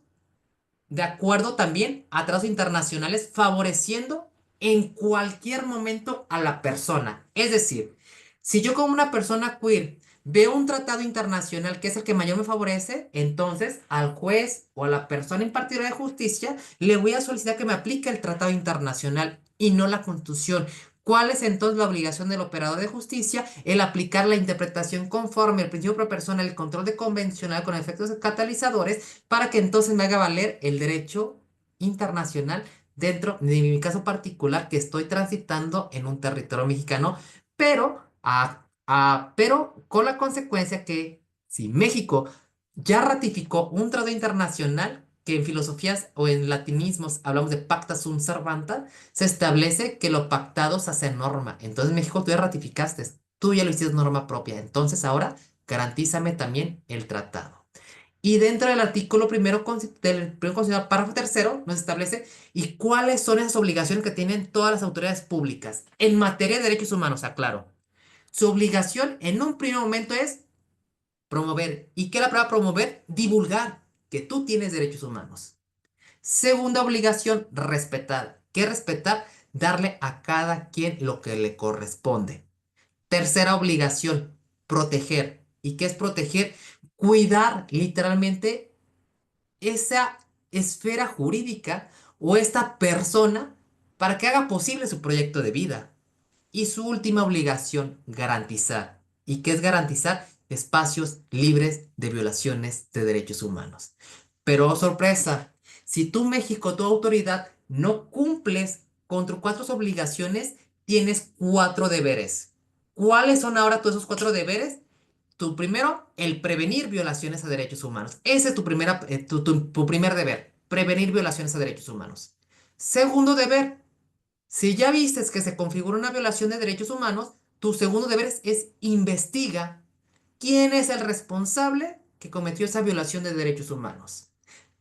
de acuerdo también a tratados internacionales, favoreciendo en cualquier momento a la persona. Es decir, si yo como una persona queer veo un tratado internacional que es el que mayor me favorece, entonces al juez o a la persona impartidora de justicia le voy a solicitar que me aplique el tratado internacional y no la Constitución. ¿Cuál es entonces la obligación del operador de justicia? El aplicar la interpretación conforme al principio pro persona, el control de convencional con efectos catalizadores, para que entonces me haga valer el derecho internacional dentro de mi caso particular que estoy transitando en un territorio mexicano, pero con la consecuencia que si México ya ratificó un tratado internacional que en filosofías o en latinismos hablamos de pacta sunt servanda, se establece que lo pactado se hace norma. Entonces, México, tú ya ratificaste, tú ya lo hiciste norma propia. Entonces, ahora garantízame también el tratado. Y dentro del artículo primero, del primer constitucional, párrafo tercero, nos establece y cuáles son esas obligaciones que tienen todas las autoridades públicas en materia de derechos humanos, aclaro. Su obligación en un primer momento es promover. ¿Y qué es la palabra promover? Divulgar que tú tienes derechos humanos. Segunda obligación, respetar. ¿Qué respetar? Darle a cada quien lo que le corresponde. Tercera obligación, proteger. ¿Y qué es proteger? Cuidar literalmente esa esfera jurídica o esta persona para que haga posible su proyecto de vida. Y su última obligación, garantizar. ¿Y qué es garantizar? Espacios libres de violaciones de derechos humanos. Pero, oh, sorpresa, si tú, México, tu autoridad, no cumples con tus 4 obligaciones, tienes 4 deberes. ¿Cuáles son ahora todos esos 4 deberes? Tu primero, el prevenir violaciones a derechos humanos. Ese es tu primer deber, prevenir violaciones a derechos humanos. Segundo deber, si ya vistes que se configura una violación de derechos humanos, tu segundo deber es investiga quién es el responsable que cometió esa violación de derechos humanos.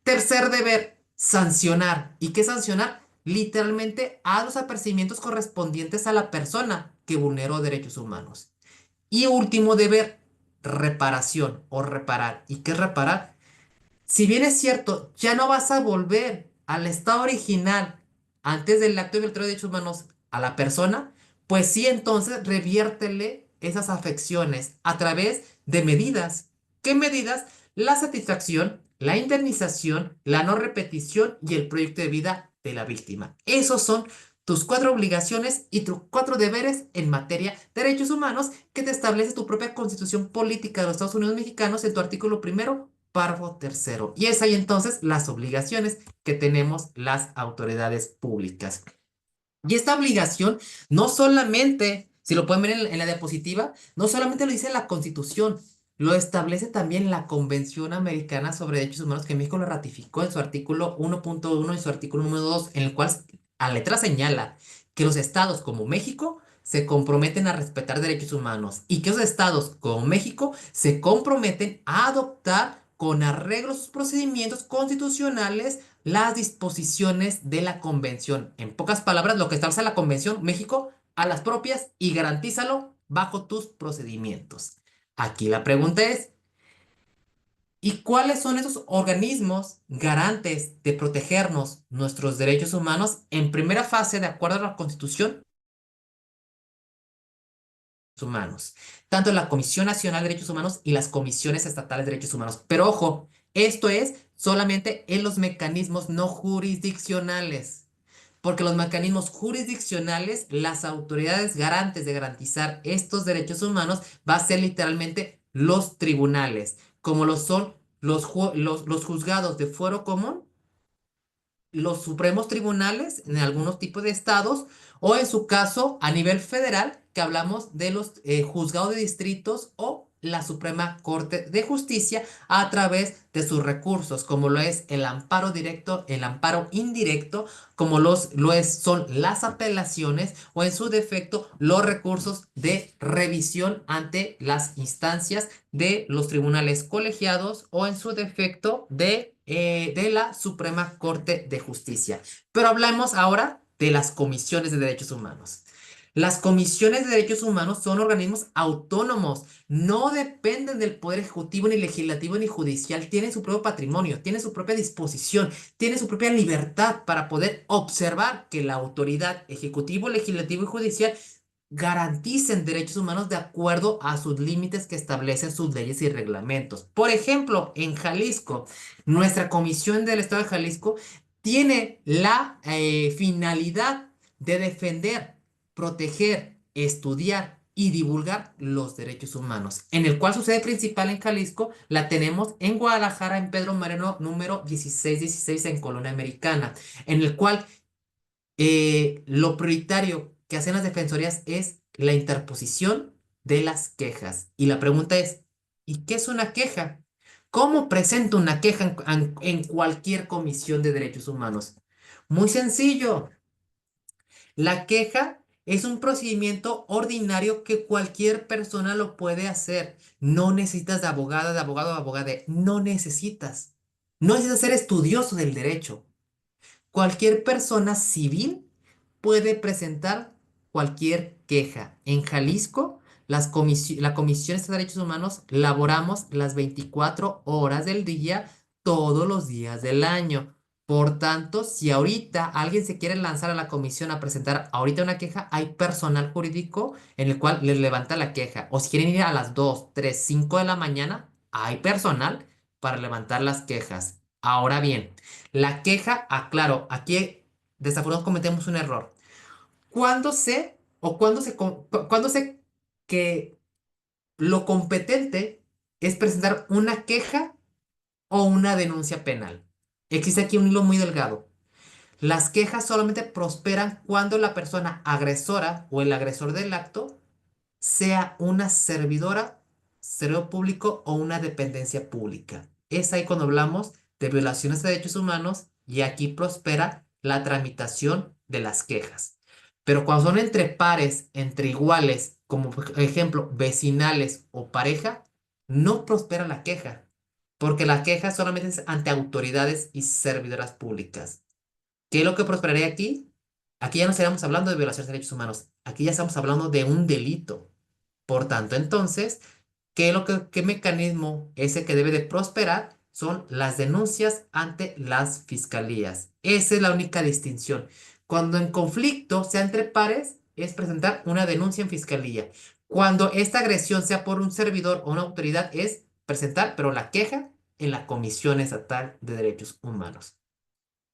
Tercer deber, sancionar. ¿Y qué sancionar? Literalmente a los apercibimientos correspondientes a la persona que vulneró derechos humanos. Y último deber, reparación o reparar. ¿Y qué es reparar? Si bien es cierto, ya no vas a volver al estado original antes del acto de violación de derechos humanos a la persona, pues sí, entonces reviértele esas afecciones a través de medidas. ¿Qué medidas? La satisfacción, la indemnización, la no repetición y el proyecto de vida de la víctima. Esos son tus 4 obligaciones y tus 4 deberes en materia de derechos humanos que te establece tu propia Constitución Política de los Estados Unidos Mexicanos en tu artículo primero, párrafo tercero. Y es ahí entonces las obligaciones que tenemos las autoridades públicas. Y esta obligación no solamente, si lo pueden ver en la diapositiva, no solamente lo dice la Constitución, lo establece también la Convención Americana sobre Derechos Humanos que México lo ratificó en su artículo 1.1 y su artículo número 2, en el cual a letra señala que los estados como México se comprometen a respetar derechos humanos y que los estados como México se comprometen a adoptar con arreglo a sus procedimientos constitucionales las disposiciones de la convención. En pocas palabras, lo que establece la convención, México, a las propias y garantízalo bajo tus procedimientos. Aquí la pregunta es, ¿y cuáles son esos organismos garantes de protegernos nuestros derechos humanos en primera fase de acuerdo a la Constitución? Humanos, tanto la Comisión Nacional de Derechos Humanos y las comisiones estatales de derechos humanos. Pero ojo, esto es solamente en los mecanismos no jurisdiccionales, porque los mecanismos jurisdiccionales, las autoridades garantes de garantizar estos derechos humanos va a ser literalmente los tribunales, como lo son los juzgados de fuero común, los supremos tribunales en algunos tipos de estados o en su caso a nivel federal que hablamos de los juzgados de distritos o la Suprema Corte de Justicia a través de sus recursos, como lo es el amparo directo, el amparo indirecto, como son las apelaciones o en su defecto los recursos de revisión ante las instancias de los tribunales colegiados o en su defecto de la Suprema Corte de Justicia. Pero hablemos ahora de las comisiones de derechos humanos. Las comisiones de derechos humanos son organismos autónomos, no dependen del Poder Ejecutivo, ni Legislativo, ni Judicial, tienen su propio patrimonio, tienen su propia disposición, tienen su propia libertad para poder observar que la autoridad Ejecutivo, Legislativo y Judicial garanticen derechos humanos de acuerdo a sus límites que establecen sus leyes y reglamentos. Por ejemplo, en Jalisco, nuestra Comisión del Estado de Jalisco tiene la finalidad de defender, proteger, estudiar y divulgar los derechos humanos, en el cual su sede principal en Jalisco la tenemos en Guadalajara, en Pedro Moreno, número 1616 en Colonia Americana, en el cual lo prioritario que hacen las defensorías es la interposición de las quejas. Y la pregunta es, ¿y qué es una queja? ¿Cómo presento una queja en cualquier comisión de derechos humanos? Muy sencillo. La queja es un procedimiento ordinario que cualquier persona lo puede hacer. No necesitas de abogada, de abogado o abogada. No necesitas. No necesitas ser estudioso del derecho. Cualquier persona civil puede presentar cualquier queja. En Jalisco, la Comisión de Derechos Humanos laboramos las 24 horas del día, todos los días del año. Por tanto, si ahorita alguien se quiere lanzar a la comisión a presentar ahorita una queja, hay personal jurídico en el cual les levanta la queja. O si quieren ir a las 2, 3, 5 de la mañana, hay personal para levantar las quejas. Ahora bien, la queja, aclaro, aquí desafortunadamente cometemos un error. ¿Cuándo sé o cuándo sé que lo competente es presentar una queja o una denuncia penal? Existe aquí un hilo muy delgado. Las quejas solamente prosperan cuando la persona agresora o el agresor del acto sea una servidora, servidor público o una dependencia pública. Es ahí cuando hablamos de violaciones de derechos humanos y aquí prospera la tramitación de las quejas. Pero cuando son entre pares, entre iguales, como por ejemplo vecinales o pareja, no prospera la queja, porque la queja solamente es ante autoridades y servidoras públicas. ¿Qué es lo que prosperaría aquí? Aquí ya no estaríamos hablando de violaciones de derechos humanos, aquí ya estamos hablando de un delito. Por tanto, entonces, ¿qué mecanismo ese que debe de prosperar? Son las denuncias ante las fiscalías. Esa es la única distinción. Cuando en conflicto sea entre pares, es presentar una denuncia en fiscalía. Cuando esta agresión sea por un servidor o una autoridad, es presentar, pero la queja en la Comisión Estatal de Derechos Humanos.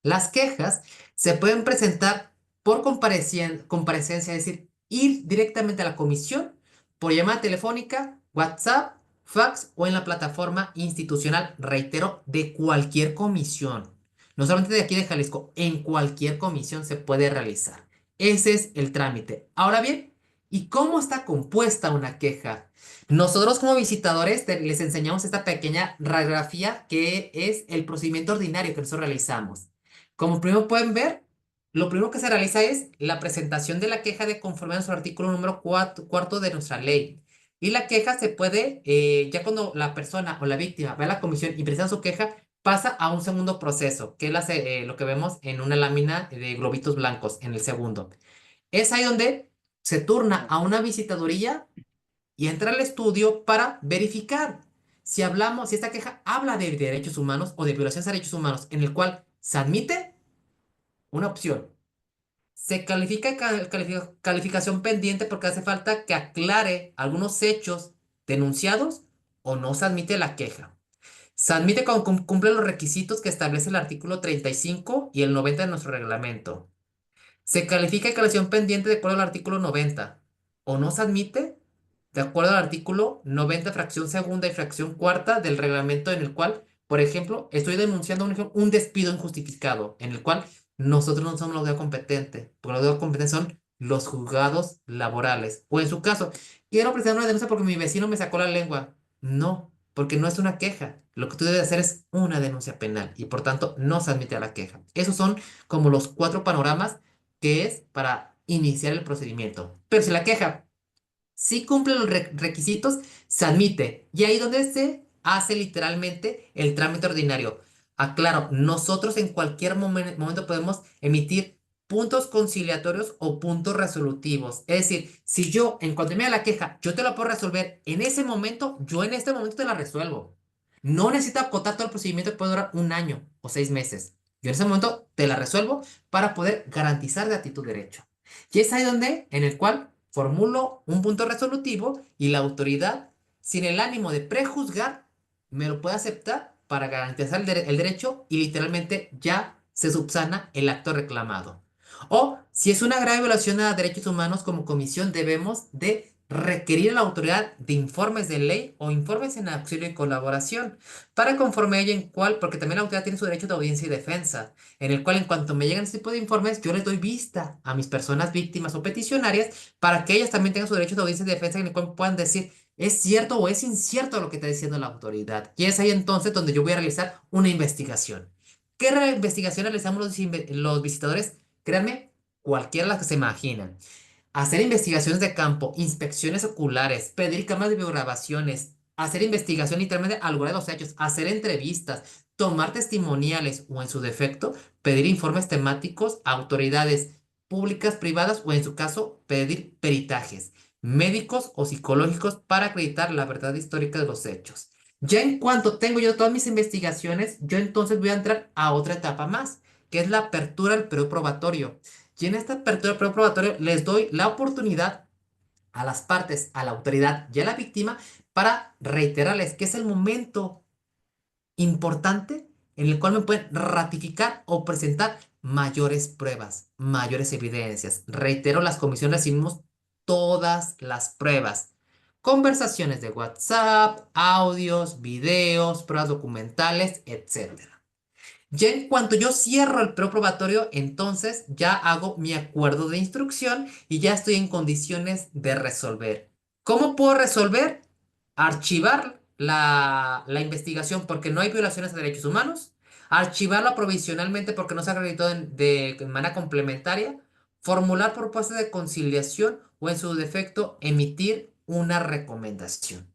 Las quejas se pueden presentar por comparecencia, es decir, ir directamente a la comisión por llamada telefónica, WhatsApp, fax o en la plataforma institucional, reitero, de cualquier comisión. No solamente de aquí de Jalisco, en cualquier comisión se puede realizar. Ese es el trámite. Ahora bien, ¿y cómo está compuesta una queja? Nosotros como visitadores les enseñamos esta pequeña radiografía que es el procedimiento ordinario que nosotros realizamos. Como primero pueden ver, lo primero que se realiza es la presentación de la queja de conformidad a nuestro artículo número cuarto de nuestra ley. Y la queja se puede, ya cuando la persona o la víctima va a la comisión y presenta su queja, pasa a un segundo proceso, que es lo que vemos en una lámina de globitos blancos en el segundo. Es ahí donde se turna a una visitaduría y entra al estudio para verificar si esta queja habla de derechos humanos o de violaciones a derechos humanos, en el cual se admite una opción. Se califica calificación pendiente porque hace falta que aclare algunos hechos denunciados o no se admite la queja. Se admite cuando cumple los requisitos que establece el artículo 35 y el 90 de nuestro reglamento. Se califica declaración pendiente de acuerdo al artículo 90 o no se admite de acuerdo al artículo 90 fracción segunda y fracción cuarta del reglamento en el cual, por ejemplo, estoy denunciando un despido injustificado en el cual nosotros no somos la autoridad competente, porque la autoridad competente son los juzgados laborales. O en su caso, quiero presentar una denuncia porque mi vecino me sacó la lengua. No, porque no es una queja. Lo que tú debes hacer es una denuncia penal y por tanto no se admite a la queja. Esos son como los 4 panoramas que es para iniciar el procedimiento. Pero si la queja sí cumple los requisitos, se admite. Y ahí donde se hace literalmente el trámite ordinario. Aclaro, nosotros en cualquier momento podemos emitir puntos conciliatorios o puntos resolutivos. Es decir, si yo, en cuanto me da la queja, yo te la puedo resolver en ese momento, yo en este momento te la resuelvo. No necesito acotar todo el procedimiento que puede durar 1 año o 6 meses. Yo en ese momento te la resuelvo para poder garantizar de a ti tu derecho. Y es ahí donde, en el cual formulo un punto resolutivo y la autoridad, sin el ánimo de prejuzgar, me lo puede aceptar para garantizar el derecho y literalmente ya se subsana el acto reclamado. O si es una grave violación a derechos humanos, como comisión debemos de requerir a la autoridad de informes de ley o informes en auxilio y colaboración para conforme a ella en cual, porque también la autoridad tiene su derecho de audiencia y defensa, en el cual en cuanto me llegan este tipo de informes, yo les doy vista a mis personas víctimas o peticionarias para que ellas también tengan su derecho de audiencia y defensa en el cual puedan decir ¿Es cierto o es incierto lo que está diciendo la autoridad? Y es ahí entonces donde yo voy a realizar una investigación. ¿Qué investigación realizamos los visitadores? Créanme, cualquiera de las que se imaginan. Hacer investigaciones de campo, inspecciones oculares, pedir cámaras de videograbaciones, hacer investigación literalmente al lugar de los hechos, hacer entrevistas, tomar testimoniales o en su defecto, pedir informes temáticos a autoridades públicas, privadas o en su caso, pedir peritajes médicos o psicológicos para acreditar la verdad histórica de los hechos. Ya en cuanto tengo yo todas mis investigaciones, yo entonces voy a entrar a otra etapa más, que es la apertura del periodo probatorio. Y en esta apertura del periodo probatorio les doy la oportunidad a las partes, a la autoridad y a la víctima para reiterarles que es el momento importante en el cual me pueden ratificar o presentar mayores pruebas, mayores evidencias. Reitero, las comisiones recibimos todas las pruebas. Conversaciones de WhatsApp, audios, videos, pruebas documentales, etcétera. Ya en cuanto yo cierro el preprobatorio, entonces ya hago mi acuerdo de instrucción y ya estoy en condiciones de resolver. ¿Cómo puedo resolver? Archivar la investigación porque no hay violaciones a derechos humanos, archivarla provisionalmente porque no se acreditó de manera complementaria, formular propuestas de conciliación o en su defecto emitir una recomendación.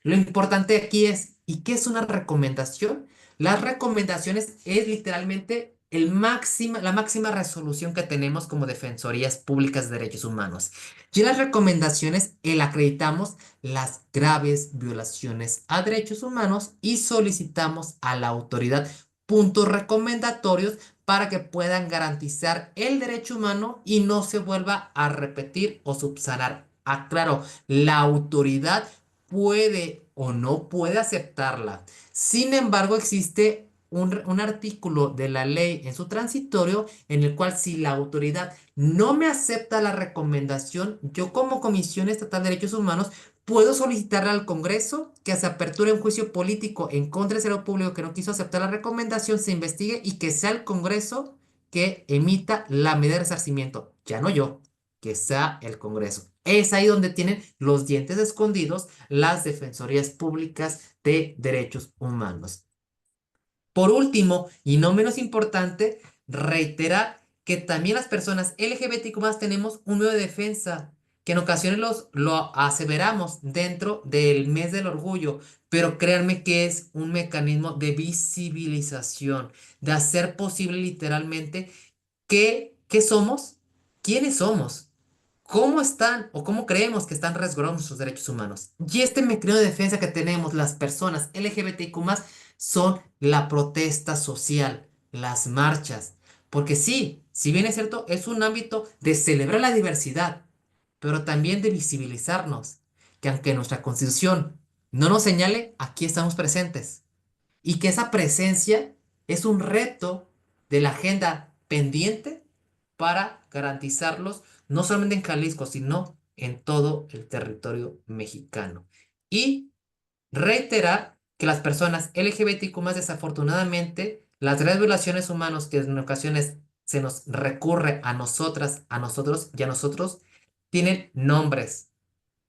Lo importante aquí es, ¿y qué es una recomendación? Las recomendaciones es literalmente la máxima resolución que tenemos como defensorías públicas de derechos humanos. Y en las recomendaciones, acreditamos las graves violaciones a derechos humanos y solicitamos a la autoridad puntos recomendatorios para que puedan garantizar el derecho humano y no se vuelva a repetir o subsanar. Aclaro, la autoridad puede o no puede aceptarla. Sin embargo, existe un artículo de la ley en su transitorio en el cual si la autoridad no me acepta la recomendación, yo como Comisión Estatal de Derechos Humanos puedo solicitarle al Congreso que se aperture un juicio político en contra del servidor público que no quiso aceptar la recomendación, se investigue y que sea el Congreso que emita la medida de resarcimiento. Ya no yo, que sea el Congreso. Es ahí donde tienen los dientes escondidos las defensorías públicas de derechos humanos. Por último, y no menos importante, reiterar que también las personas LGBTQ+ tenemos un medio de defensa, que en ocasiones lo aseveramos dentro del mes del orgullo, pero créanme que es un mecanismo de visibilización, de hacer posible literalmente qué somos, quiénes somos. ¿Cómo están o cómo creemos que están resguardando nuestros derechos humanos? Y este mecanismo de defensa que tenemos las personas LGBTQ+ son la protesta social, las marchas. Porque sí, si bien es cierto, es un ámbito de celebrar la diversidad, pero también de visibilizarnos, que aunque nuestra constitución no nos señale, aquí estamos presentes. Y que esa presencia es un reto de la agenda pendiente para garantizarlos no solamente en Jalisco, sino en todo el territorio mexicano. Y reiterar que las personas LGBTQ+, desafortunadamente, las graves violaciones humanas que en ocasiones se nos recurre a nosotras, a nosotros y a nosotros, tienen nombres,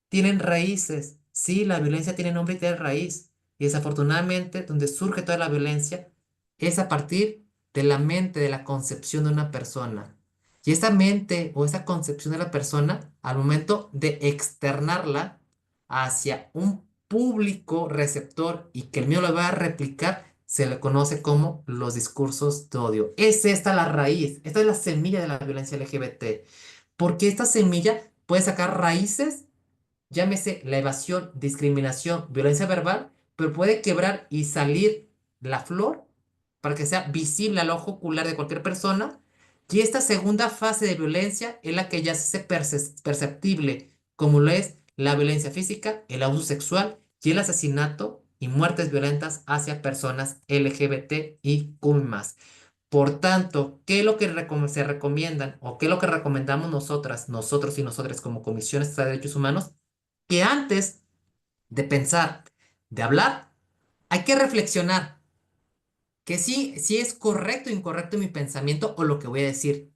tienen raíces. Sí, la violencia tiene nombre y tiene raíz. Y desafortunadamente, donde surge toda la violencia es a partir de la mente, de la concepción de una persona. Y esa mente o esa concepción de la persona, al momento de externarla hacia un público receptor y que el mío lo va a replicar, se le conoce como los discursos de odio. Es esta la raíz, esta es la semilla de la violencia LGBT. Porque esta semilla puede sacar raíces, llámese la evasión, discriminación, violencia verbal, pero puede quebrar y salir la flor para que sea visible al ojo ocular de cualquier persona. Y esta segunda fase de violencia es la que ya se hace perceptible, como lo es la violencia física, el abuso sexual y el asesinato y muertes violentas hacia personas LGBT y más. Por tanto, ¿qué es lo que se recomiendan o qué es lo que recomendamos nosotros y nosotras como Comisión Estatal de Derechos Humanos? Que antes de pensar, de hablar, hay que reflexionar que si es correcto o incorrecto mi pensamiento o lo que voy a decir.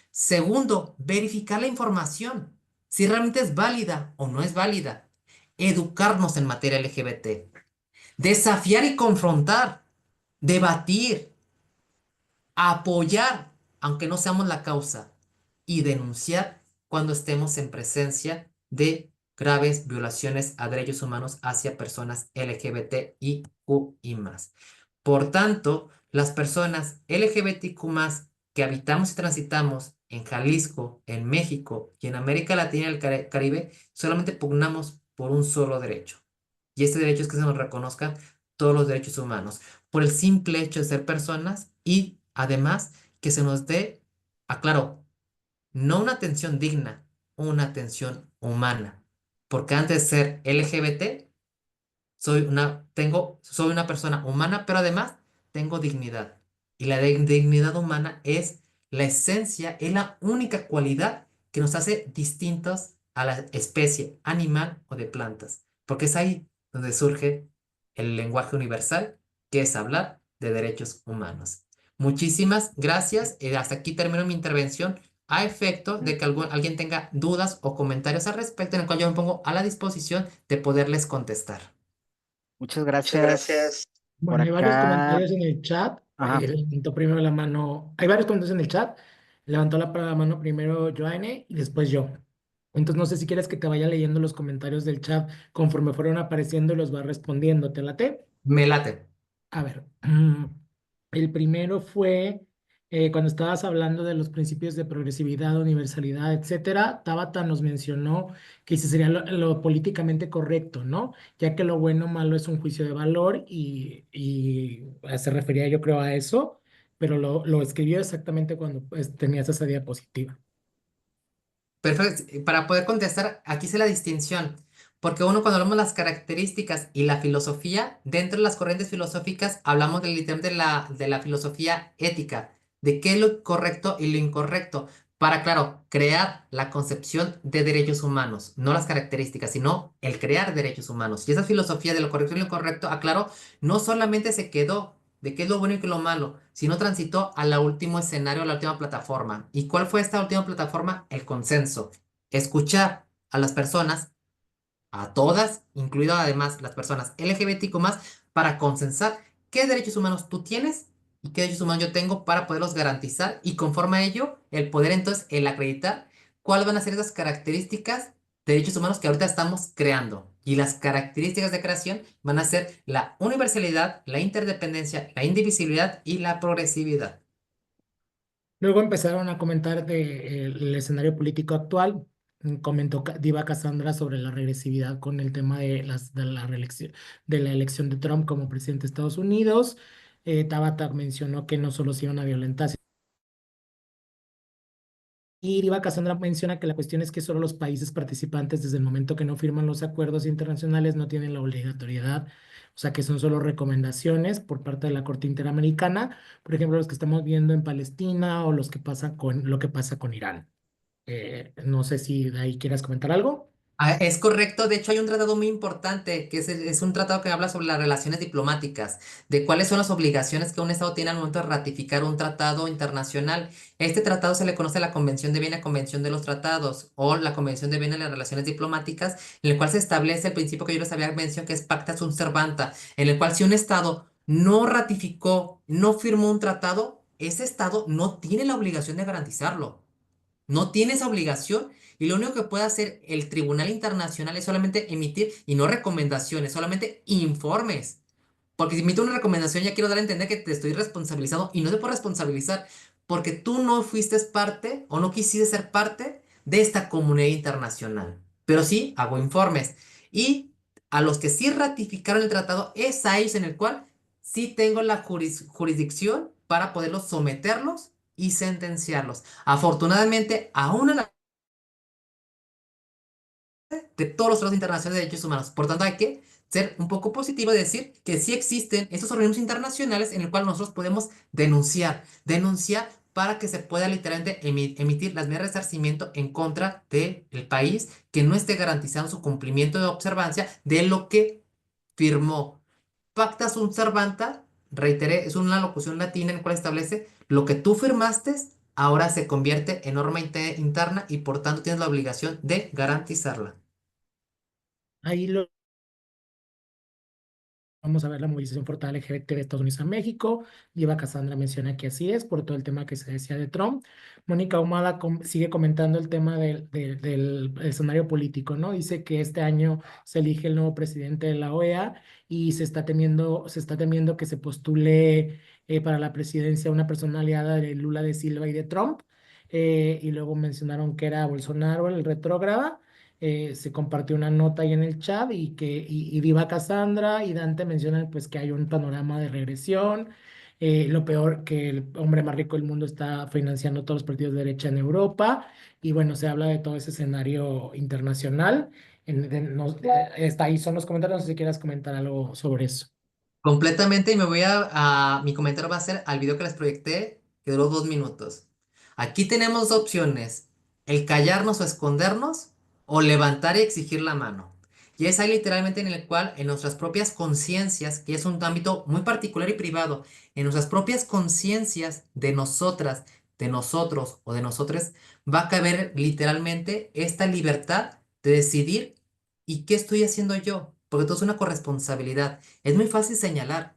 Segundo, verificar la información, si realmente es válida o no es válida. educarnos en materia LGBT, desafiar y confrontar, debatir, apoyar, aunque no seamos la causa, y denunciar cuando estemos en presencia de graves violaciones a derechos humanos hacia personas LGBTIQ y más. Por tanto, las personas LGBTIQ+, que habitamos y transitamos en Jalisco, en México y en América Latina y el Caribe, solamente pugnamos por un solo derecho. Y este derecho es que se nos reconozcan todos los derechos humanos, por el simple hecho de ser personas y además que se nos dé, aclaro, no una atención digna, una atención humana. Porque antes de ser LGBT, soy una persona humana, pero además tengo dignidad. Y la dignidad humana es la esencia, es la única cualidad que nos hace distintos a la especie animal o de plantas. Porque es ahí donde surge el lenguaje universal, que es hablar de derechos humanos. Muchísimas gracias. Hasta aquí termino mi intervención a efecto de que alguien tenga dudas o comentarios al respecto, en el cual yo me pongo a la disposición de poderles contestar. Muchas Muchas gracias. por Bueno, hay varios acá. comentarios en el chat. Ajá. Levantó primero la mano. Hay varios comentarios en el chat. Levantó la mano primero Joanne y después yo. Entonces, no sé si quieres que te vaya leyendo los comentarios del chat conforme fueron apareciendo y los va respondiendo. ¿Te late? Me late. A ver, el primero fue cuando estabas hablando de los principios de progresividad, universalidad, etcétera. Tabata nos mencionó que ese sería lo políticamente correcto, ¿no? Ya que lo bueno o malo es un juicio de valor y se refería yo creo a eso, pero lo escribió exactamente cuando pues, tenías esa diapositiva. Perfecto. Para poder contestar, aquí hice la distinción, porque uno cuando hablamos de las características y la filosofía, dentro de las corrientes filosóficas hablamos literalmente de la filosofía ética, de qué es lo correcto y lo incorrecto, para, claro, crear la concepción de derechos humanos, no las características, sino el crear derechos humanos. Y esa filosofía de lo correcto y lo incorrecto, aclaro, no solamente se quedó de qué es lo bueno y qué es lo malo, sino transitó al último escenario, a la última plataforma. ¿Y cuál fue esta última plataforma? El consenso. Escuchar a las personas, a todas, incluido además las personas LGBTQ+, para consensar qué derechos humanos tú tienes y qué derechos humanos yo tengo para poderlos garantizar y conforme a ello, el poder entonces, el acreditar cuáles van a ser esas características de derechos humanos que ahorita estamos creando. Y las características de creación van a ser la universalidad, la interdependencia, la indivisibilidad y la progresividad. Luego empezaron a comentar del escenario político actual. Comentó Diva Cassandra sobre la regresividad con el tema de la reelección, de la elección de Trump como presidente de Estados Unidos. Tabata mencionó que no solo se iban a violentar. Y Diva Cassandra menciona que la cuestión es que solo los países participantes, desde el momento que no firman los acuerdos internacionales, no tienen la obligatoriedad, o sea que son solo recomendaciones por parte de la Corte Interamericana, por ejemplo, los que estamos viendo en Palestina o los que pasa con lo que pasa con Irán. No sé si de ahí quieras comentar algo. Es correcto, de hecho hay un tratado muy importante, que es un tratado que habla sobre las relaciones diplomáticas, de cuáles son las obligaciones que un Estado tiene al momento de ratificar un tratado internacional. Este tratado se le conoce la Convención de Viena, Convención de los Tratados, o la Convención de Viena de las Relaciones Diplomáticas, en el cual se establece el principio que yo les había mencionado, que es pacta sunt servanda, en el cual si un Estado no ratificó, no firmó un tratado, ese Estado no tiene la obligación de garantizarlo. No tiene esa obligación y lo único que puede hacer el Tribunal Internacional es solamente emitir, y no recomendaciones, solamente informes. Porque si emito una recomendación ya quiero dar a entender que te estoy responsabilizando y no te puedo responsabilizar porque tú no fuiste parte o no quisiste ser parte de esta comunidad internacional. Pero sí hago informes. Y a los que sí ratificaron el tratado es a ellos en el cual sí tengo la jurisdicción para poderlos someterlos y sentenciarlos. Afortunadamente, aún a la de todos los tratados internacionales de derechos humanos. Por tanto, hay que ser un poco positivo y decir que sí existen estos organismos internacionales en el cual nosotros podemos denunciar para que se pueda literalmente emitir las medidas de resarcimiento en contra del país que no esté garantizando su cumplimiento de observancia de lo que firmó. Pacta sunt servanda, reiteré, es una locución latina en la cual establece lo que tú firmaste ahora se convierte en norma interna y por tanto tienes la obligación de garantizarla. Ahí lo vamos a ver la movilización portal LGBT de Estados Unidos a México. Diva Cassandra menciona que así es por todo el tema que se decía de Trump. Mónica Humala sigue comentando el tema del escenario político, ¿no? Dice que este año se elige el nuevo presidente de la OEA y se está temiendo que se postule para la presidencia una persona aliada de Lula de Silva y de Trump. Y luego mencionaron que era Bolsonaro el retrógrada. Se compartió una nota ahí en el chat y Diva Cassandra y Dante mencionan pues que hay un panorama de regresión. Lo peor que el hombre más rico del mundo está financiando todos los partidos de derecha en Europa y bueno, se habla de todo ese escenario internacional. Está ahí, son los comentarios, no sé si quieras comentar algo sobre eso. Completamente, y me voy mi comentario va a ser al video que les proyecté, que duró 2 minutos. Aquí tenemos dos opciones, el callarnos o escondernos, o levantar y exigir la mano. Y es ahí literalmente en el cual, en nuestras propias conciencias, que es un ámbito muy particular y privado, en nuestras propias conciencias de nosotras, de nosotros o de nosotres, va a caber literalmente esta libertad de decidir y qué estoy haciendo yo, porque todo es una corresponsabilidad. Es muy fácil señalar,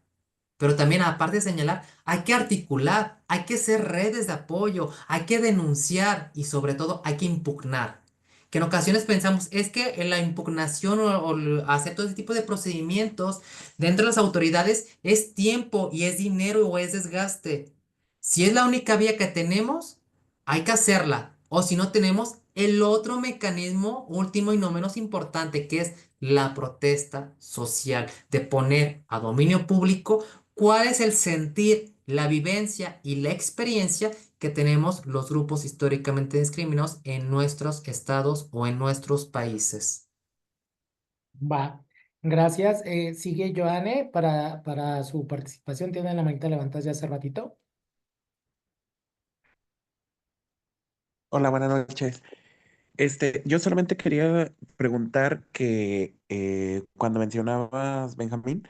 pero también aparte de señalar, hay que articular, hay que ser redes de apoyo, hay que denunciar y sobre todo hay que impugnar. Que en ocasiones pensamos, es que en la impugnación hacer todo ese tipo de procedimientos dentro de las autoridades es tiempo y es dinero o es desgaste. Si es la única vía que tenemos, hay que hacerla. O si no tenemos el otro mecanismo último y no menos importante, que es la protesta social, de poner a dominio público cuál es el sentir, la vivencia y la experiencia que tenemos los grupos históricamente discriminados en nuestros estados o en nuestros países. Va, gracias. Sigue Joanne para su participación. Tiene la manita levantada ya hace ratito. Hola, buenas noches. Yo solamente quería preguntar que cuando mencionabas, Benjamín,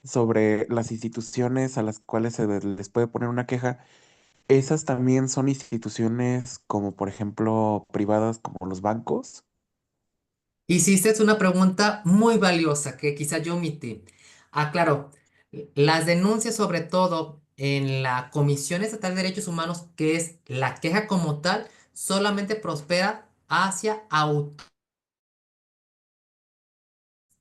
sobre las instituciones a las cuales se les puede poner una queja, ¿esas también son instituciones como, por ejemplo, privadas como los bancos? Hiciste una pregunta muy valiosa que quizá yo omití. Claro, las denuncias sobre todo en la Comisión Estatal de Derechos Humanos, que es la queja como tal, solamente prospera hacia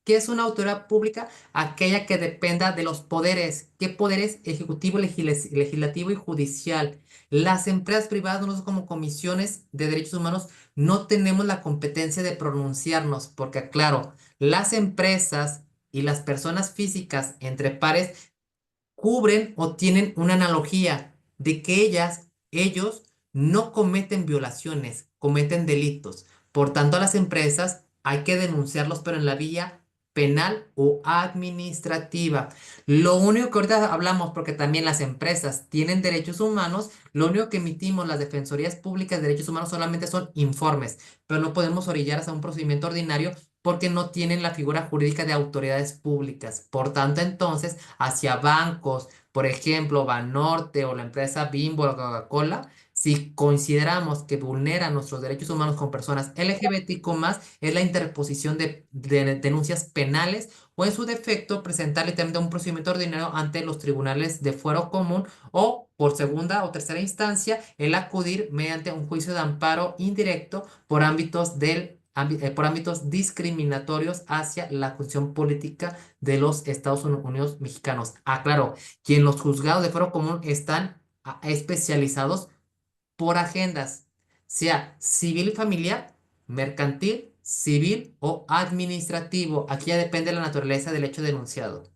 ¿qué es una autoridad pública? Aquella que dependa de los poderes. ¿Qué poderes? Ejecutivo, legislativo y judicial. Las empresas privadas, nosotros como comisiones de derechos humanos, no tenemos la competencia de pronunciarnos, porque claro, las empresas y las personas físicas entre pares cubren o tienen una analogía de que ellos no cometen violaciones, cometen delitos. Por tanto, a las empresas hay que denunciarlos, pero en la vía penal o administrativa. Lo único que ahorita hablamos, porque también las empresas tienen derechos humanos, lo único que emitimos las defensorías públicas de derechos humanos solamente son informes, pero no podemos orillar hasta un procedimiento ordinario porque no tienen la figura jurídica de autoridades públicas. Por tanto, entonces, hacia bancos, por ejemplo, Banorte o la empresa Bimbo o Coca-Cola, si consideramos que vulneran nuestros derechos humanos con personas LGBTQ+, es la interposición de denuncias penales o en su defecto presentar literalmente un procedimiento ordinario ante los tribunales de fuero común o por segunda o tercera instancia el acudir mediante un juicio de amparo indirecto por ámbitos discriminatorios hacia la función política de los Estados Unidos mexicanos. Claro, que en los juzgados de fuero común están especializados por agendas, sea civil y familiar, mercantil, civil o administrativo. Aquí ya depende de la naturaleza del hecho denunciado.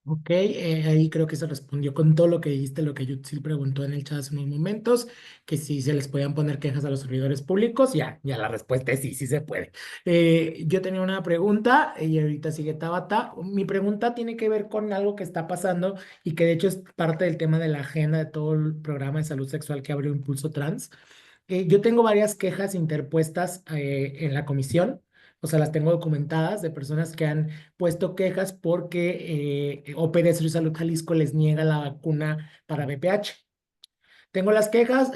Ok, ahí creo que se respondió con todo lo que dijiste, lo que Yutzil preguntó en el chat hace unos momentos, que si se les podían poner quejas a los servidores públicos, ya la respuesta es sí, sí se puede. Yo tenía una pregunta y ahorita sigue Tabata. Mi pregunta tiene que ver con algo que está pasando y que de hecho es parte del tema de la agenda de todo el programa de salud sexual que abrió Impulso Trans. Yo tengo varias quejas interpuestas en la comisión, o sea, las tengo documentadas de personas que han puesto quejas porque OPD Salud Jalisco les niega la vacuna para VPH. tengo las quejas,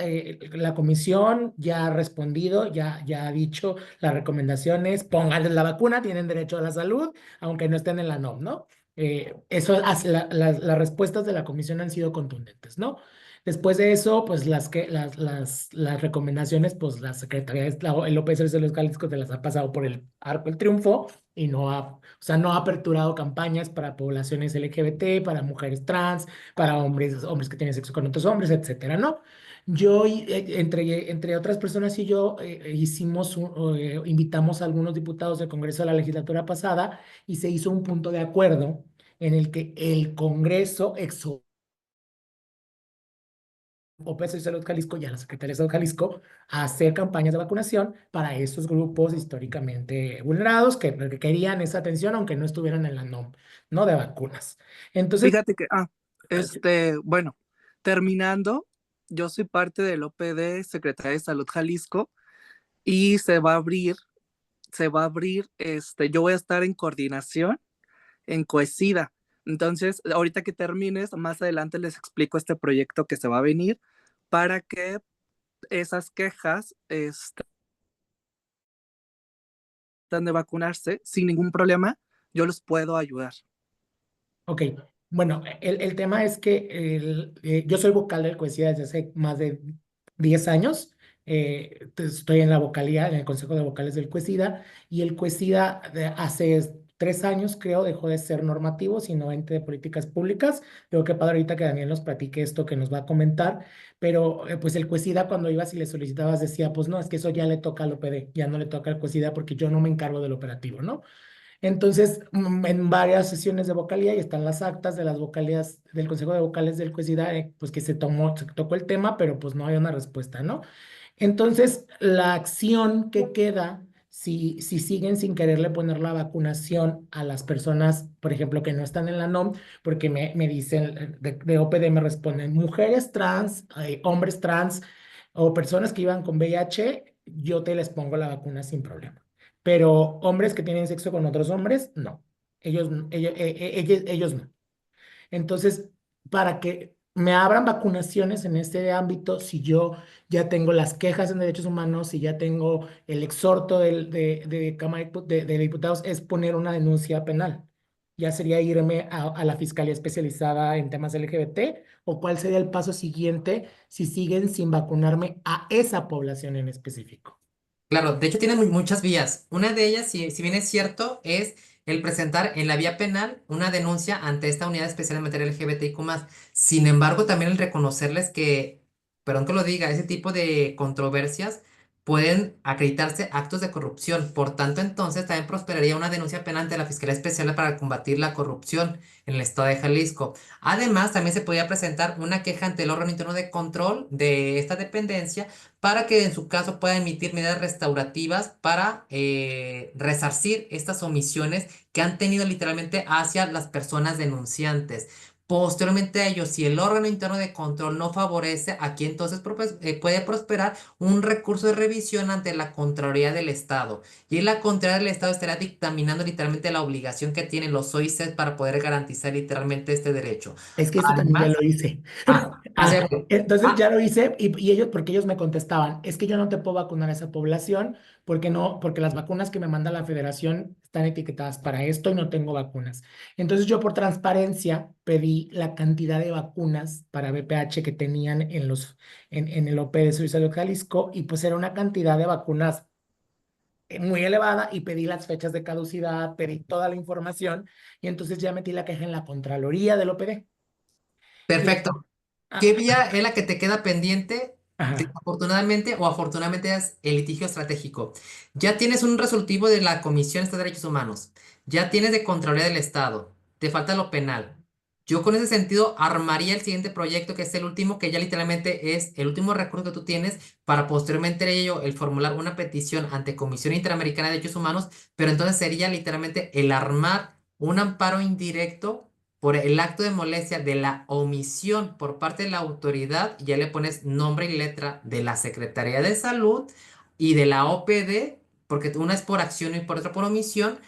la comisión ya ha respondido, ya ha dicho las recomendaciones, pónganles la vacuna, tienen derecho a la salud, aunque no estén en la NOM, ¿no? Las respuestas de la comisión han sido contundentes, ¿no? Después de eso, pues las recomendaciones, pues la Secretaría de el OPS de los Jalisco se las ha pasado por el arco del triunfo y o sea, no ha aperturado campañas para poblaciones LGBT, para mujeres trans, para hombres que tienen sexo con otros hombres, etcétera, ¿no? Entre otras personas y yo, invitamos a algunos diputados del Congreso de la legislatura pasada y se hizo un punto de acuerdo en el que el Congreso exhortó OPS de Salud Jalisco y a la Secretaría de Salud Jalisco a hacer campañas de vacunación para estos grupos históricamente vulnerados que requerían esa atención aunque no estuvieran en la NOM, ¿no? De vacunas. Entonces, Fíjate que, bueno, terminando, yo soy parte del OPD Secretaría de Salud Jalisco y yo voy a estar en coordinación en Coesida. Entonces, ahorita que termines, más adelante les explico este proyecto que se va a venir para que esas quejas de vacunarse sin ningún problema, yo los puedo ayudar. ok, bueno, el tema es que yo soy vocal del COESIDA desde hace más de 10 años. Estoy en la vocalía, en el Consejo de Vocales del COESIDA, y el COESIDA hace 3 años, creo, dejó de ser normativo, sino ente de políticas públicas. Creo que padre ahorita que Daniel nos platique esto que nos va a comentar, pero pues el COESIDA cuando ibas y le solicitabas decía, pues no, es que eso ya le toca al OPD, ya no le toca al COESIDA porque yo no me encargo del operativo, ¿no? Entonces, en varias sesiones de vocalía, y están las actas de las vocalías del Consejo de Vocales del COESIDA, pues que se tocó el tema, pero pues no hay una respuesta, ¿no? Entonces, la acción que queda, si siguen sin quererle poner la vacunación a las personas, por ejemplo, que no están en la NOM, porque me dicen, de OPD me responden, mujeres trans, hombres trans o personas que iban con VIH, yo te les pongo la vacuna sin problema. Pero hombres que tienen sexo con otros hombres, no. Ellos no. Entonces, para que me abran vacunaciones en este ámbito, si yo ya tengo las quejas en derechos humanos, si ya tengo el exhorto de Cámara de Diputados, es poner una denuncia penal. Ya sería irme a la Fiscalía Especializada en temas LGBT, o cuál sería el paso siguiente si siguen sin vacunarme a esa población en específico. Claro, de hecho tiene muchas vías. Una de ellas, si bien es cierto, es el presentar en la vía penal una denuncia ante esta unidad especial en materia LGBTIQ+. Sin embargo, también el reconocerles que, perdón que lo diga, ese tipo de controversias pueden acreditarse actos de corrupción. Por tanto, entonces también prosperaría una denuncia penal ante la Fiscalía Especial para combatir la corrupción en el estado de Jalisco. Además, también se podría presentar una queja ante el órgano interno de control de esta dependencia para que en su caso pueda emitir medidas restaurativas para resarcir estas omisiones que han tenido literalmente hacia las personas denunciantes. Posteriormente a ello, si el órgano interno de control no favorece, aquí entonces puede prosperar un recurso de revisión ante la Contraloría del Estado. Y la Contraloría del Estado estará dictaminando literalmente la obligación que tienen los OICES para poder garantizar literalmente este derecho. Es que eso también ya Además, lo hice. hacia abajo. Entonces ya lo hice y ellos, porque ellos me contestaban, es que yo no te puedo vacunar a esa población porque no, porque las vacunas que me manda la federación están etiquetadas para esto y no tengo vacunas. Entonces yo por transparencia pedí la cantidad de vacunas para VPH que tenían en el OP de Suiza de Jalisco, y pues era una cantidad de vacunas muy elevada, y pedí las fechas de caducidad, pedí toda la información, y entonces ya metí la queja en la Contraloría del OPD. Y Perfecto. ¿Qué ah, vía es la que te queda pendiente? ajá. Desafortunadamente o afortunadamente es el litigio estratégico. Ya tienes un resolutivo de la Comisión de Derechos Humanos. Ya tienes de Contraloría del Estado. Te falta lo penal. Yo con ese sentido armaría el siguiente proyecto, que es el último, que ya literalmente es el último recurso que tú tienes para posteriormente a ello el formular una petición ante Comisión Interamericana de Derechos Humanos, pero entonces sería literalmente el armar un amparo indirecto por el acto de molestia de la omisión por parte de la autoridad. Ya le pones nombre y letra de la Secretaría de Salud y de la OPD, porque una es por acción y por otra por omisión,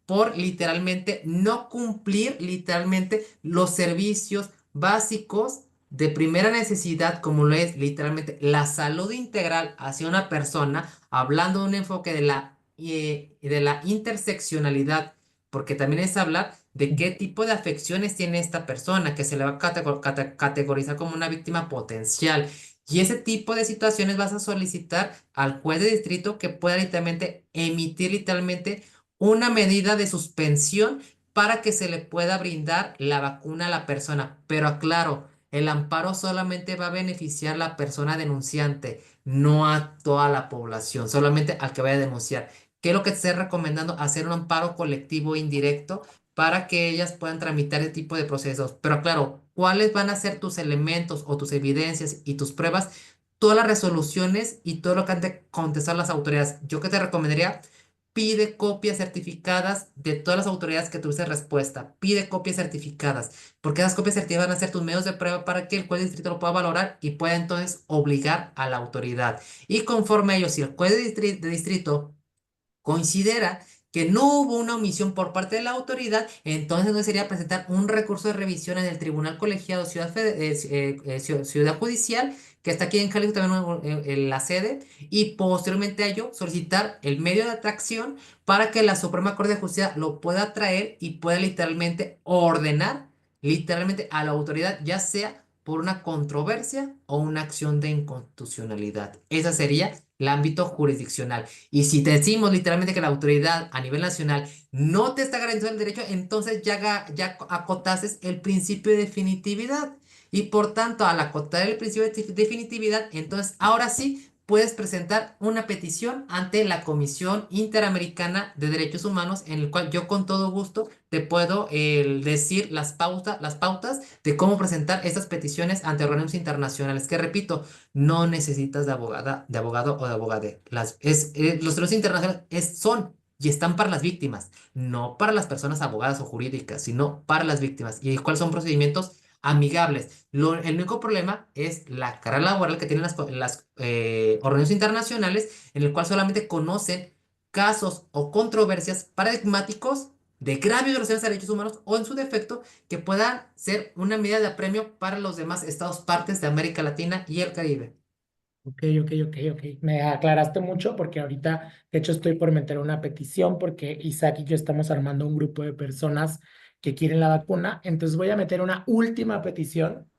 por literalmente no cumplir literalmente los servicios básicos de primera necesidad, como lo es literalmente la salud integral hacia una persona, hablando de un enfoque de la interseccionalidad, porque también es hablar de qué tipo de afecciones tiene esta persona, que se le va a categorizar como una víctima potencial. Y ese tipo de situaciones vas a solicitar al juez de distrito que pueda literalmente emitir literalmente una medida de suspensión para que se le pueda brindar la vacuna a la persona. Pero aclaro, el amparo solamente va a beneficiar a la persona denunciante, no a toda la población, solamente al que vaya a denunciar. ¿Qué es lo que te estoy recomendando? Hacer un amparo colectivo indirecto para que ellas puedan tramitar ese tipo de procesos. Pero claro, ¿cuáles van a ser tus elementos o tus evidencias y tus pruebas? Todas las resoluciones y todo lo que han de contestar las autoridades. Yo que te recomendaría, pide copias certificadas de todas las autoridades que tuviste respuesta. Pide copias certificadas, porque esas copias certificadas van a ser tus medios de prueba para que el juez de distrito lo pueda valorar y pueda entonces obligar a la autoridad. Y conforme a ello, si el juez de distrito considera que no hubo una omisión por parte de la autoridad, entonces no sería presentar un recurso de revisión en el Tribunal Colegiado Ciudad Judicial, que está aquí en Jalisco también en la sede, y posteriormente a ello solicitar el medio de atracción para que la Suprema Corte de Justicia lo pueda traer y pueda literalmente ordenar literalmente a la autoridad, ya sea por una controversia o una acción de inconstitucionalidad. Ese sería el ámbito jurisdiccional. Y si te decimos literalmente que la autoridad a nivel nacional no te está garantizando el derecho, entonces ya acotases el principio de definitividad. Y por tanto, al acotar el principio de definitividad, entonces ahora sí puedes presentar una petición ante la Comisión Interamericana de Derechos Humanos, en el cual yo con todo gusto te puedo decir las pautas de cómo presentar estas peticiones ante organismos internacionales. Que repito, no necesitas de abogado o de abogade. Los derechos internacionales son y están para las víctimas, no para las personas abogadas o jurídicas, sino para las víctimas. ¿Y cuáles son procedimientos amigables? El único problema es la carga laboral que tienen las organismos internacionales, en el cual solamente conocen casos o controversias paradigmáticos de graves violaciones de derechos humanos o en su defecto que puedan ser una medida de apremio para los demás estados partes de América Latina y el Caribe. Ok, ok, ok, ok. Me aclaraste mucho porque ahorita, de hecho, estoy por meter una petición porque Isaac y yo estamos armando un grupo de personas que quieren la vacuna. Entonces voy a meter una última petición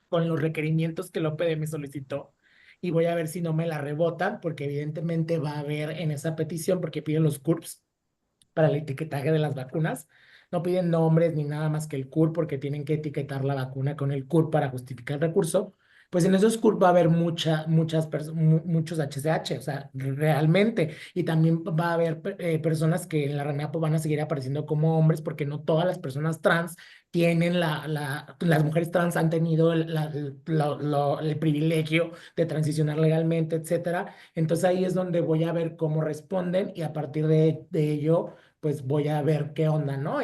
con los requerimientos que el OPD me solicitó y voy a ver si no me la rebotan porque evidentemente va a haber en esa petición porque piden los CURPS para el etiquetaje de las vacunas. No piden nombres ni nada más que el CUR porque tienen que etiquetar la vacuna con el CUR para justificar el recurso. Pues en esos CUR va a haber muchos HCH, o sea, realmente. Y también va a haber personas que en la RENAPO van a seguir apareciendo como hombres porque no todas las personas trans tienen las mujeres trans han tenido el privilegio de transicionar legalmente, etcétera. Entonces ahí es donde voy a ver cómo responden y a partir de ello pues voy a ver qué onda, ¿no?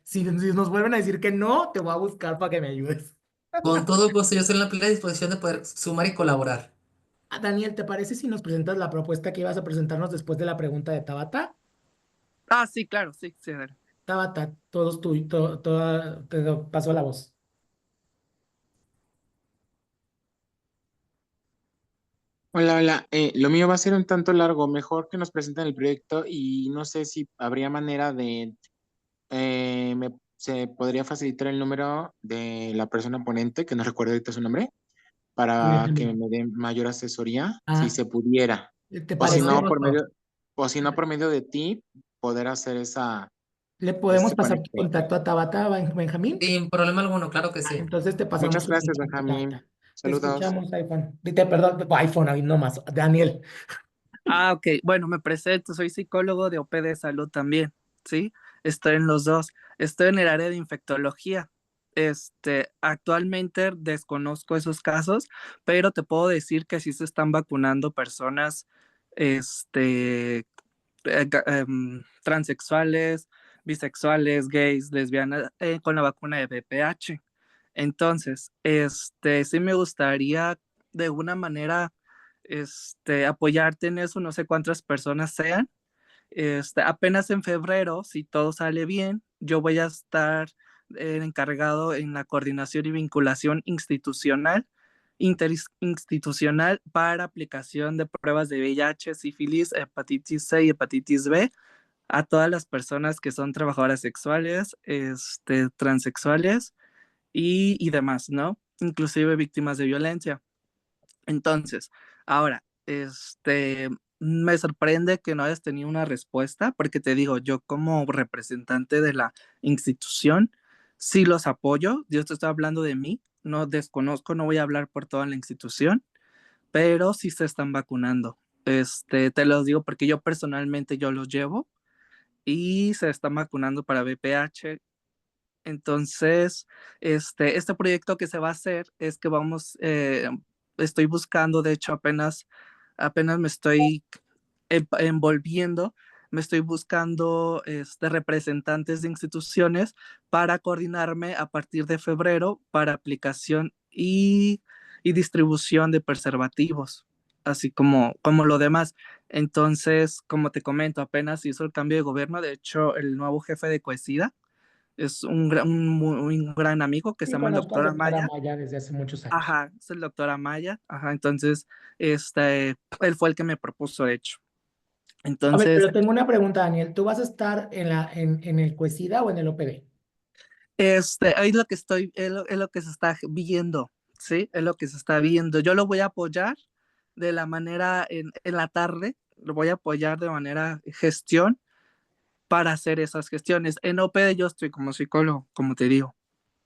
Si nos vuelven a decir que no, te voy a buscar para que me ayudes. Con todo gusto, yo estoy en la plena disposición de poder sumar y colaborar. Daniel, ¿te parece si nos presentas la propuesta que ibas a presentarnos después de la pregunta de Tabata? Ah, sí, claro, sí, sí. Adela. Tabata, todos tú, paso la voz. Hola, hola. Lo mío va a ser un tanto largo. Mejor que nos presenten el proyecto y no sé si habría manera de, se podría facilitar el número de la persona ponente, que no recuerdo ahorita su nombre, para que Benjamín. me dé mayor asesoría, si Ah, se pudiera. ¿te O si parece, no, Rosso? por medio de ti, poder hacer ¿Le podemos este pasar tu conecte. contacto a Tabata, Benjamín? Sin problema alguno, claro que sí. Entonces te pasamos Muchas tu gracias, contacto, Benjamín. Tabata. Te Saludos. escuchamos, iPhone. Perdón, iPhone, ahí nomás. Daniel. Ah, ok. Bueno, me presento, soy psicólogo de OP de salud también, ¿sí? Estoy en los dos. Estoy en el área de infectología. Actualmente desconozco esos casos, pero te puedo decir que sí se están vacunando personas, transexuales, bisexuales, gays, lesbianas, con la vacuna de VPH. Entonces, sí me gustaría de alguna manera, apoyarte en eso, no sé cuántas personas sean. Apenas en febrero, si todo sale bien, yo voy a estar encargado en la coordinación y vinculación institucional, interinstitucional para aplicación de pruebas de VIH, sífilis, hepatitis C y hepatitis B a todas las personas que son trabajadoras sexuales, transexuales y demás, ¿no? Inclusive víctimas de violencia. Entonces, ahora, me sorprende que no hayas tenido una respuesta, porque te digo, yo como representante de la institución, sí los apoyo, yo te estoy hablando de mí, no desconozco, no voy a hablar por toda la institución, pero sí se están vacunando. Te los digo porque yo personalmente yo los llevo y se están vacunando para VPH. Entonces, este proyecto que se va a hacer es que estoy buscando, de hecho, apenas me estoy envolviendo, me estoy buscando representantes de instituciones para coordinarme a partir de febrero para aplicación y distribución de preservativos, así como lo demás. Entonces, como te comento, apenas hizo el cambio de gobierno, de hecho, el nuevo jefe de Coesida es un gran amigo que se Sí, llama el conozco al doctor doctor Amaya. Amaya desde hace muchos años. Ajá, es el doctor Amaya. Ajá, entonces, él fue el que me propuso, de hecho. A ver, Entonces, pero tengo una pregunta, Daniel. ¿Tú vas a estar en el CUESIDA o en el OPD? ahí lo que es lo que se está viendo, ¿sí? Es lo que se está viendo. Yo lo voy a apoyar de la manera en la tarde, lo voy a apoyar de manera gestión para hacer esas gestiones. En OPD yo estoy como psicólogo, como te digo.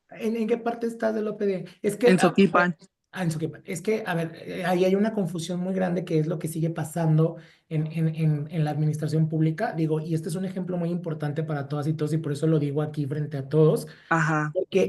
¿En qué parte estás del OPD? Es que, En Soquipan. en Soquipan. Es que, a ver, ahí hay una confusión muy grande que es lo que sigue pasando en la administración pública. Digo, y este es un ejemplo muy importante para todas y todos, y por eso lo digo aquí frente a todos, Ajá, porque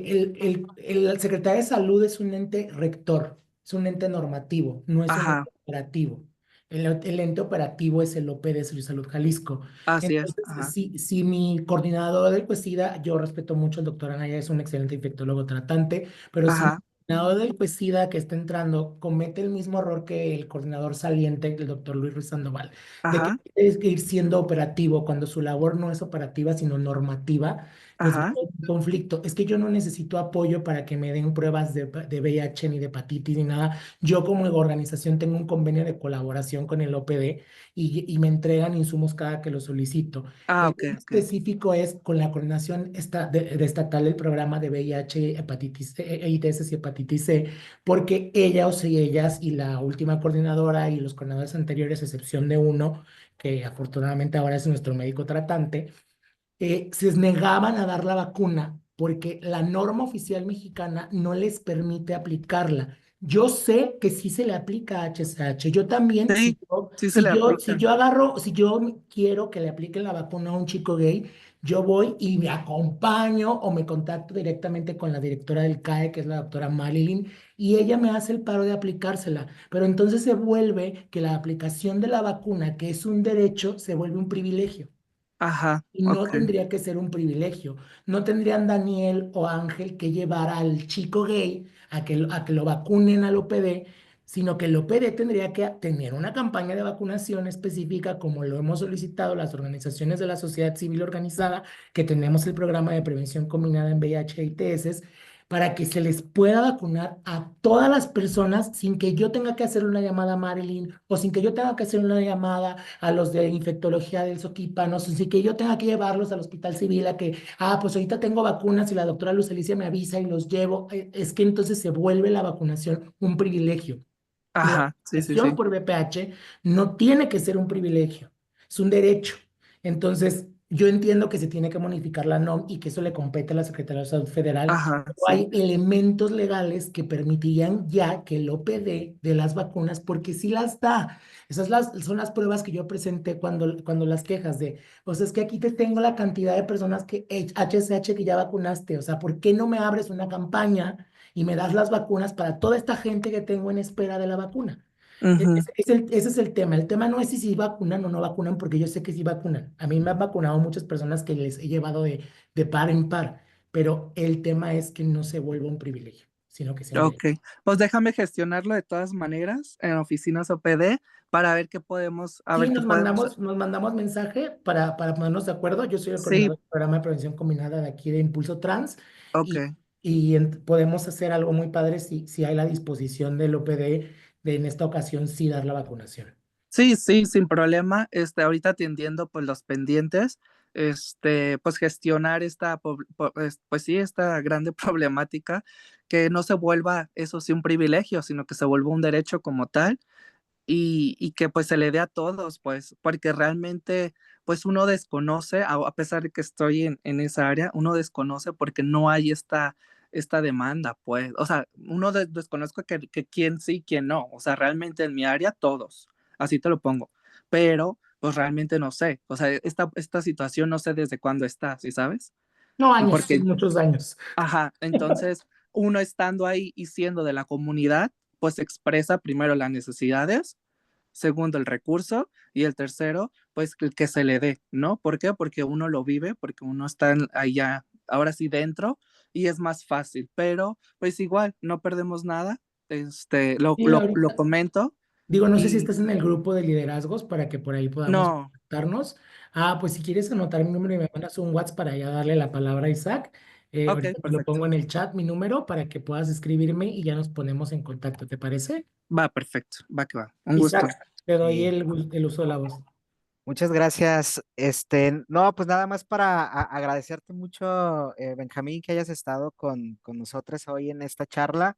el secretario de Salud es un ente rector, es un ente normativo, no es un ente ajá, operativo. El ente operativo es el OPD Salud Jalisco. así es. Entonces, Ajá, si mi coordinador del CUESIDA, yo respeto mucho al doctor Anaya, es un excelente infectólogo tratante, pero si mi ajá, coordinador del CUESIDA que está entrando comete el mismo error que el coordinador saliente, el doctor Luis Ruiz Sandoval, de que ajá, es que ir siendo operativo cuando su labor no es operativa, sino normativa, pues va a ajá, haber un conflicto. Es que yo no necesito apoyo para que me den pruebas de VIH ni de hepatitis ni nada. Yo como organización tengo un convenio de colaboración con el OPD y me entregan insumos cada que lo solicito. ah, El ok, tema ok, específico es con la coordinación de estatal del programa de VIH, hepatitis C, ITS y hepatitis C, porque ellos y ellas y la última coordinadora y los coordinadores anteriores, a excepción de uno, que afortunadamente ahora es nuestro médico tratante, se negaban a dar la vacuna porque la norma oficial mexicana no les permite aplicarla. Yo sé que sí se le aplica a HSH. Yo también, sí, sí se le si aplica, yo agarro, si yo quiero que le apliquen la vacuna a un chico gay, yo voy y me acompaño o me contacto directamente con la directora del CAE, que es la doctora Marilyn, y ella me hace el paro de aplicársela. Pero entonces se vuelve que la aplicación de la vacuna, que es un derecho, se vuelve un privilegio. ajá, Y no ok, tendría que ser un privilegio. No tendrían Daniel o Ángel que llevar al chico gay a que lo vacunen al OPD, sino que el OPD tendría que tener una campaña de vacunación específica, como lo hemos solicitado las organizaciones de la sociedad civil organizada, que tenemos el programa de prevención combinada en VIH y ITS, para que se les pueda vacunar a todas las personas sin que yo tenga que hacer una llamada a Marilyn o sin que yo tenga que hacer una llamada a los de infectología del Soquipa, no sé, si que yo tenga que llevarlos al hospital civil a que, pues ahorita tengo vacunas y la doctora Luz Alicia me avisa y los llevo, es que entonces se vuelve la vacunación un privilegio. Y la ajá, sí, sí, vacunación sí, por VPH no tiene que ser un privilegio, es un derecho. Entonces, yo entiendo que se tiene que modificar la NOM y que eso le compete a la Secretaría de Salud Federal, ajá, pero sí, hay elementos legales que permitirían ya que el OPD de las vacunas, porque sí las da. Son las pruebas que yo presenté cuando las quejas de, o sea, es que aquí te tengo la cantidad de personas que HSH que ya vacunaste, o sea, ¿por qué no me abres una campaña y me das las vacunas para toda esta gente que tengo en espera de la vacuna? ujú, Ese es el tema. El tema no es si vacunan o no vacunan, porque yo sé que sí vacunan. A mí me han vacunado muchas personas que les he llevado de par en par, pero el tema es que no se vuelva un privilegio. sino que sea un Ok, pues déjame gestionarlo de todas maneras en oficinas OPD para ver qué podemos, a Sí, ver qué podemos hacer. nos mandamos mensaje para ponernos de acuerdo. Yo soy el Sí, coordinador del programa de prevención combinada de aquí de Impulso Trans ok. y, podemos hacer algo muy padre si hay la disposición del OPD de en esta ocasión sí dar la vacunación. Sí, sí, sin problema. Ahorita atendiendo pues los pendientes, pues gestionar pues sí, esta grande problemática, que no se vuelva eso sí un privilegio, sino que se vuelva un derecho como tal y que pues se le dé a todos, pues, porque realmente pues uno desconoce, a pesar de que estoy en esa área, uno desconoce porque no hay esta demanda, pues, o sea, desconozco que quién sí, quién no, o sea, realmente en mi área todos, así te lo pongo, pero pues realmente no sé, o sea, esta situación no sé desde cuándo está, ¿sí sabes? No, años, Porque, muchos años. ajá, entonces uno estando ahí y siendo de la comunidad, pues expresa primero las necesidades, segundo el recurso y el tercero, pues que se le dé, ¿no? ¿Por qué? Porque uno lo vive, porque uno está allá, ahora sí dentro y es más fácil, pero pues igual, no perdemos nada, Sí, lo ahorita. comento Digo, no sé si y estás en el grupo de liderazgos para que por ahí podamos no, contactarnos. Ah, pues si quieres anotar mi número y me mandas un WhatsApp para ya darle la palabra a Isaac. ok, Ahorita te lo perfecto, pongo en el chat, mi número, para que puedas escribirme y ya nos ponemos en contacto. ¿Te parece? va perfecto, va que va, un gusto. Isaac, te doy Sí. el uso de la voz. Muchas gracias. No, pues nada más para agradecerte mucho, Benjamín, que hayas estado con nosotros hoy en esta charla.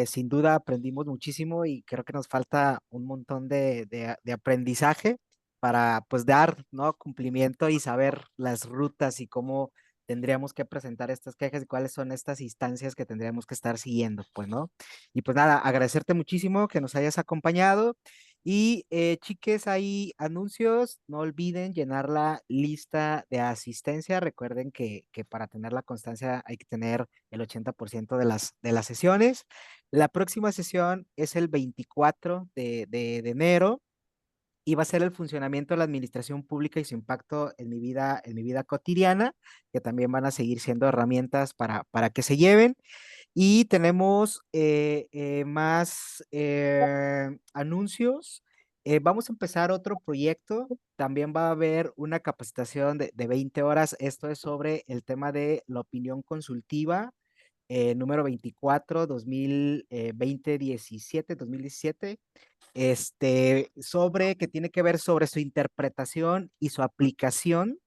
Sin duda aprendimos muchísimo y creo que nos falta un montón de aprendizaje para pues dar, ¿no? Cumplimiento y saber las rutas y cómo tendríamos que presentar estas quejas y cuáles son estas instancias que tendríamos que estar siguiendo, pues, ¿no? Y pues nada, agradecerte muchísimo que nos hayas acompañado. Y chiques, hay anuncios, no olviden llenar la lista de asistencia. Recuerden que para tener la constancia hay que tener el 80% de las sesiones. La próxima sesión es el 24 de enero y va a ser el funcionamiento de la administración pública y su impacto en mi vida cotidiana, que también van a seguir siendo herramientas para que se lleven. Y tenemos más anuncios. Vamos a empezar otro proyecto. También va a haber una capacitación de 20 horas. Esto es sobre el tema de la opinión consultiva número 24, 2017, sobre, que tiene que ver sobre su interpretación y su aplicación.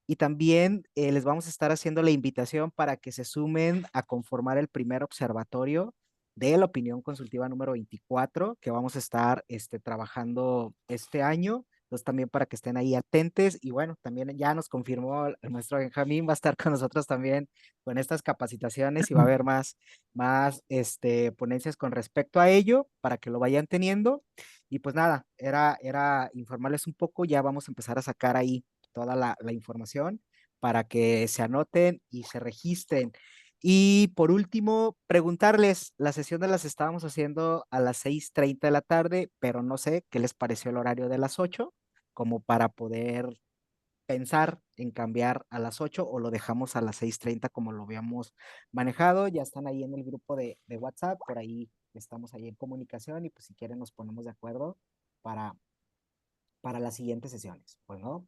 Y también les vamos a estar haciendo la invitación para que se sumen a conformar el primer observatorio de la opinión consultiva número 24 que vamos a estar trabajando este año. Entonces también para que estén ahí atentes y bueno, también ya nos confirmó el maestro Benjamín, va a estar con nosotros también con estas capacitaciones y va a haber más ponencias con respecto a ello para que lo vayan teniendo. Y pues nada, era informarles un poco, ya vamos a empezar a sacar ahí toda la información para que se anoten y se registren. Y por último, preguntarles, la sesión de las estábamos haciendo a las 6:30 de la tarde, pero no sé qué les pareció el horario de las 8, como para poder pensar en cambiar a las 8 o lo dejamos a las 6:30 como lo habíamos manejado. Ya están ahí en el grupo de WhatsApp, por ahí estamos ahí en comunicación y pues si quieren nos ponemos de acuerdo para, para las siguientes sesiones. Pues no,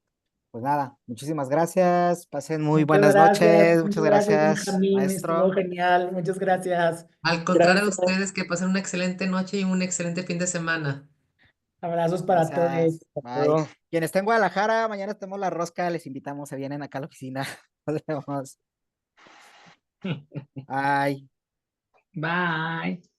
pues nada, muchísimas gracias, pasen muy buenas noches, muchas Muchas gracias, gracias, Benjamín, estuvo maestro. genial, muchas gracias. Al contrario a Gracias. ustedes, que pasen una excelente noche y un excelente fin de semana. Abrazos para todos. Gracias, Hasta bye. luego. Quien está en Guadalajara, mañana tenemos la rosca, les invitamos, se vienen acá a la oficina. Nos vemos. Bye. Bye.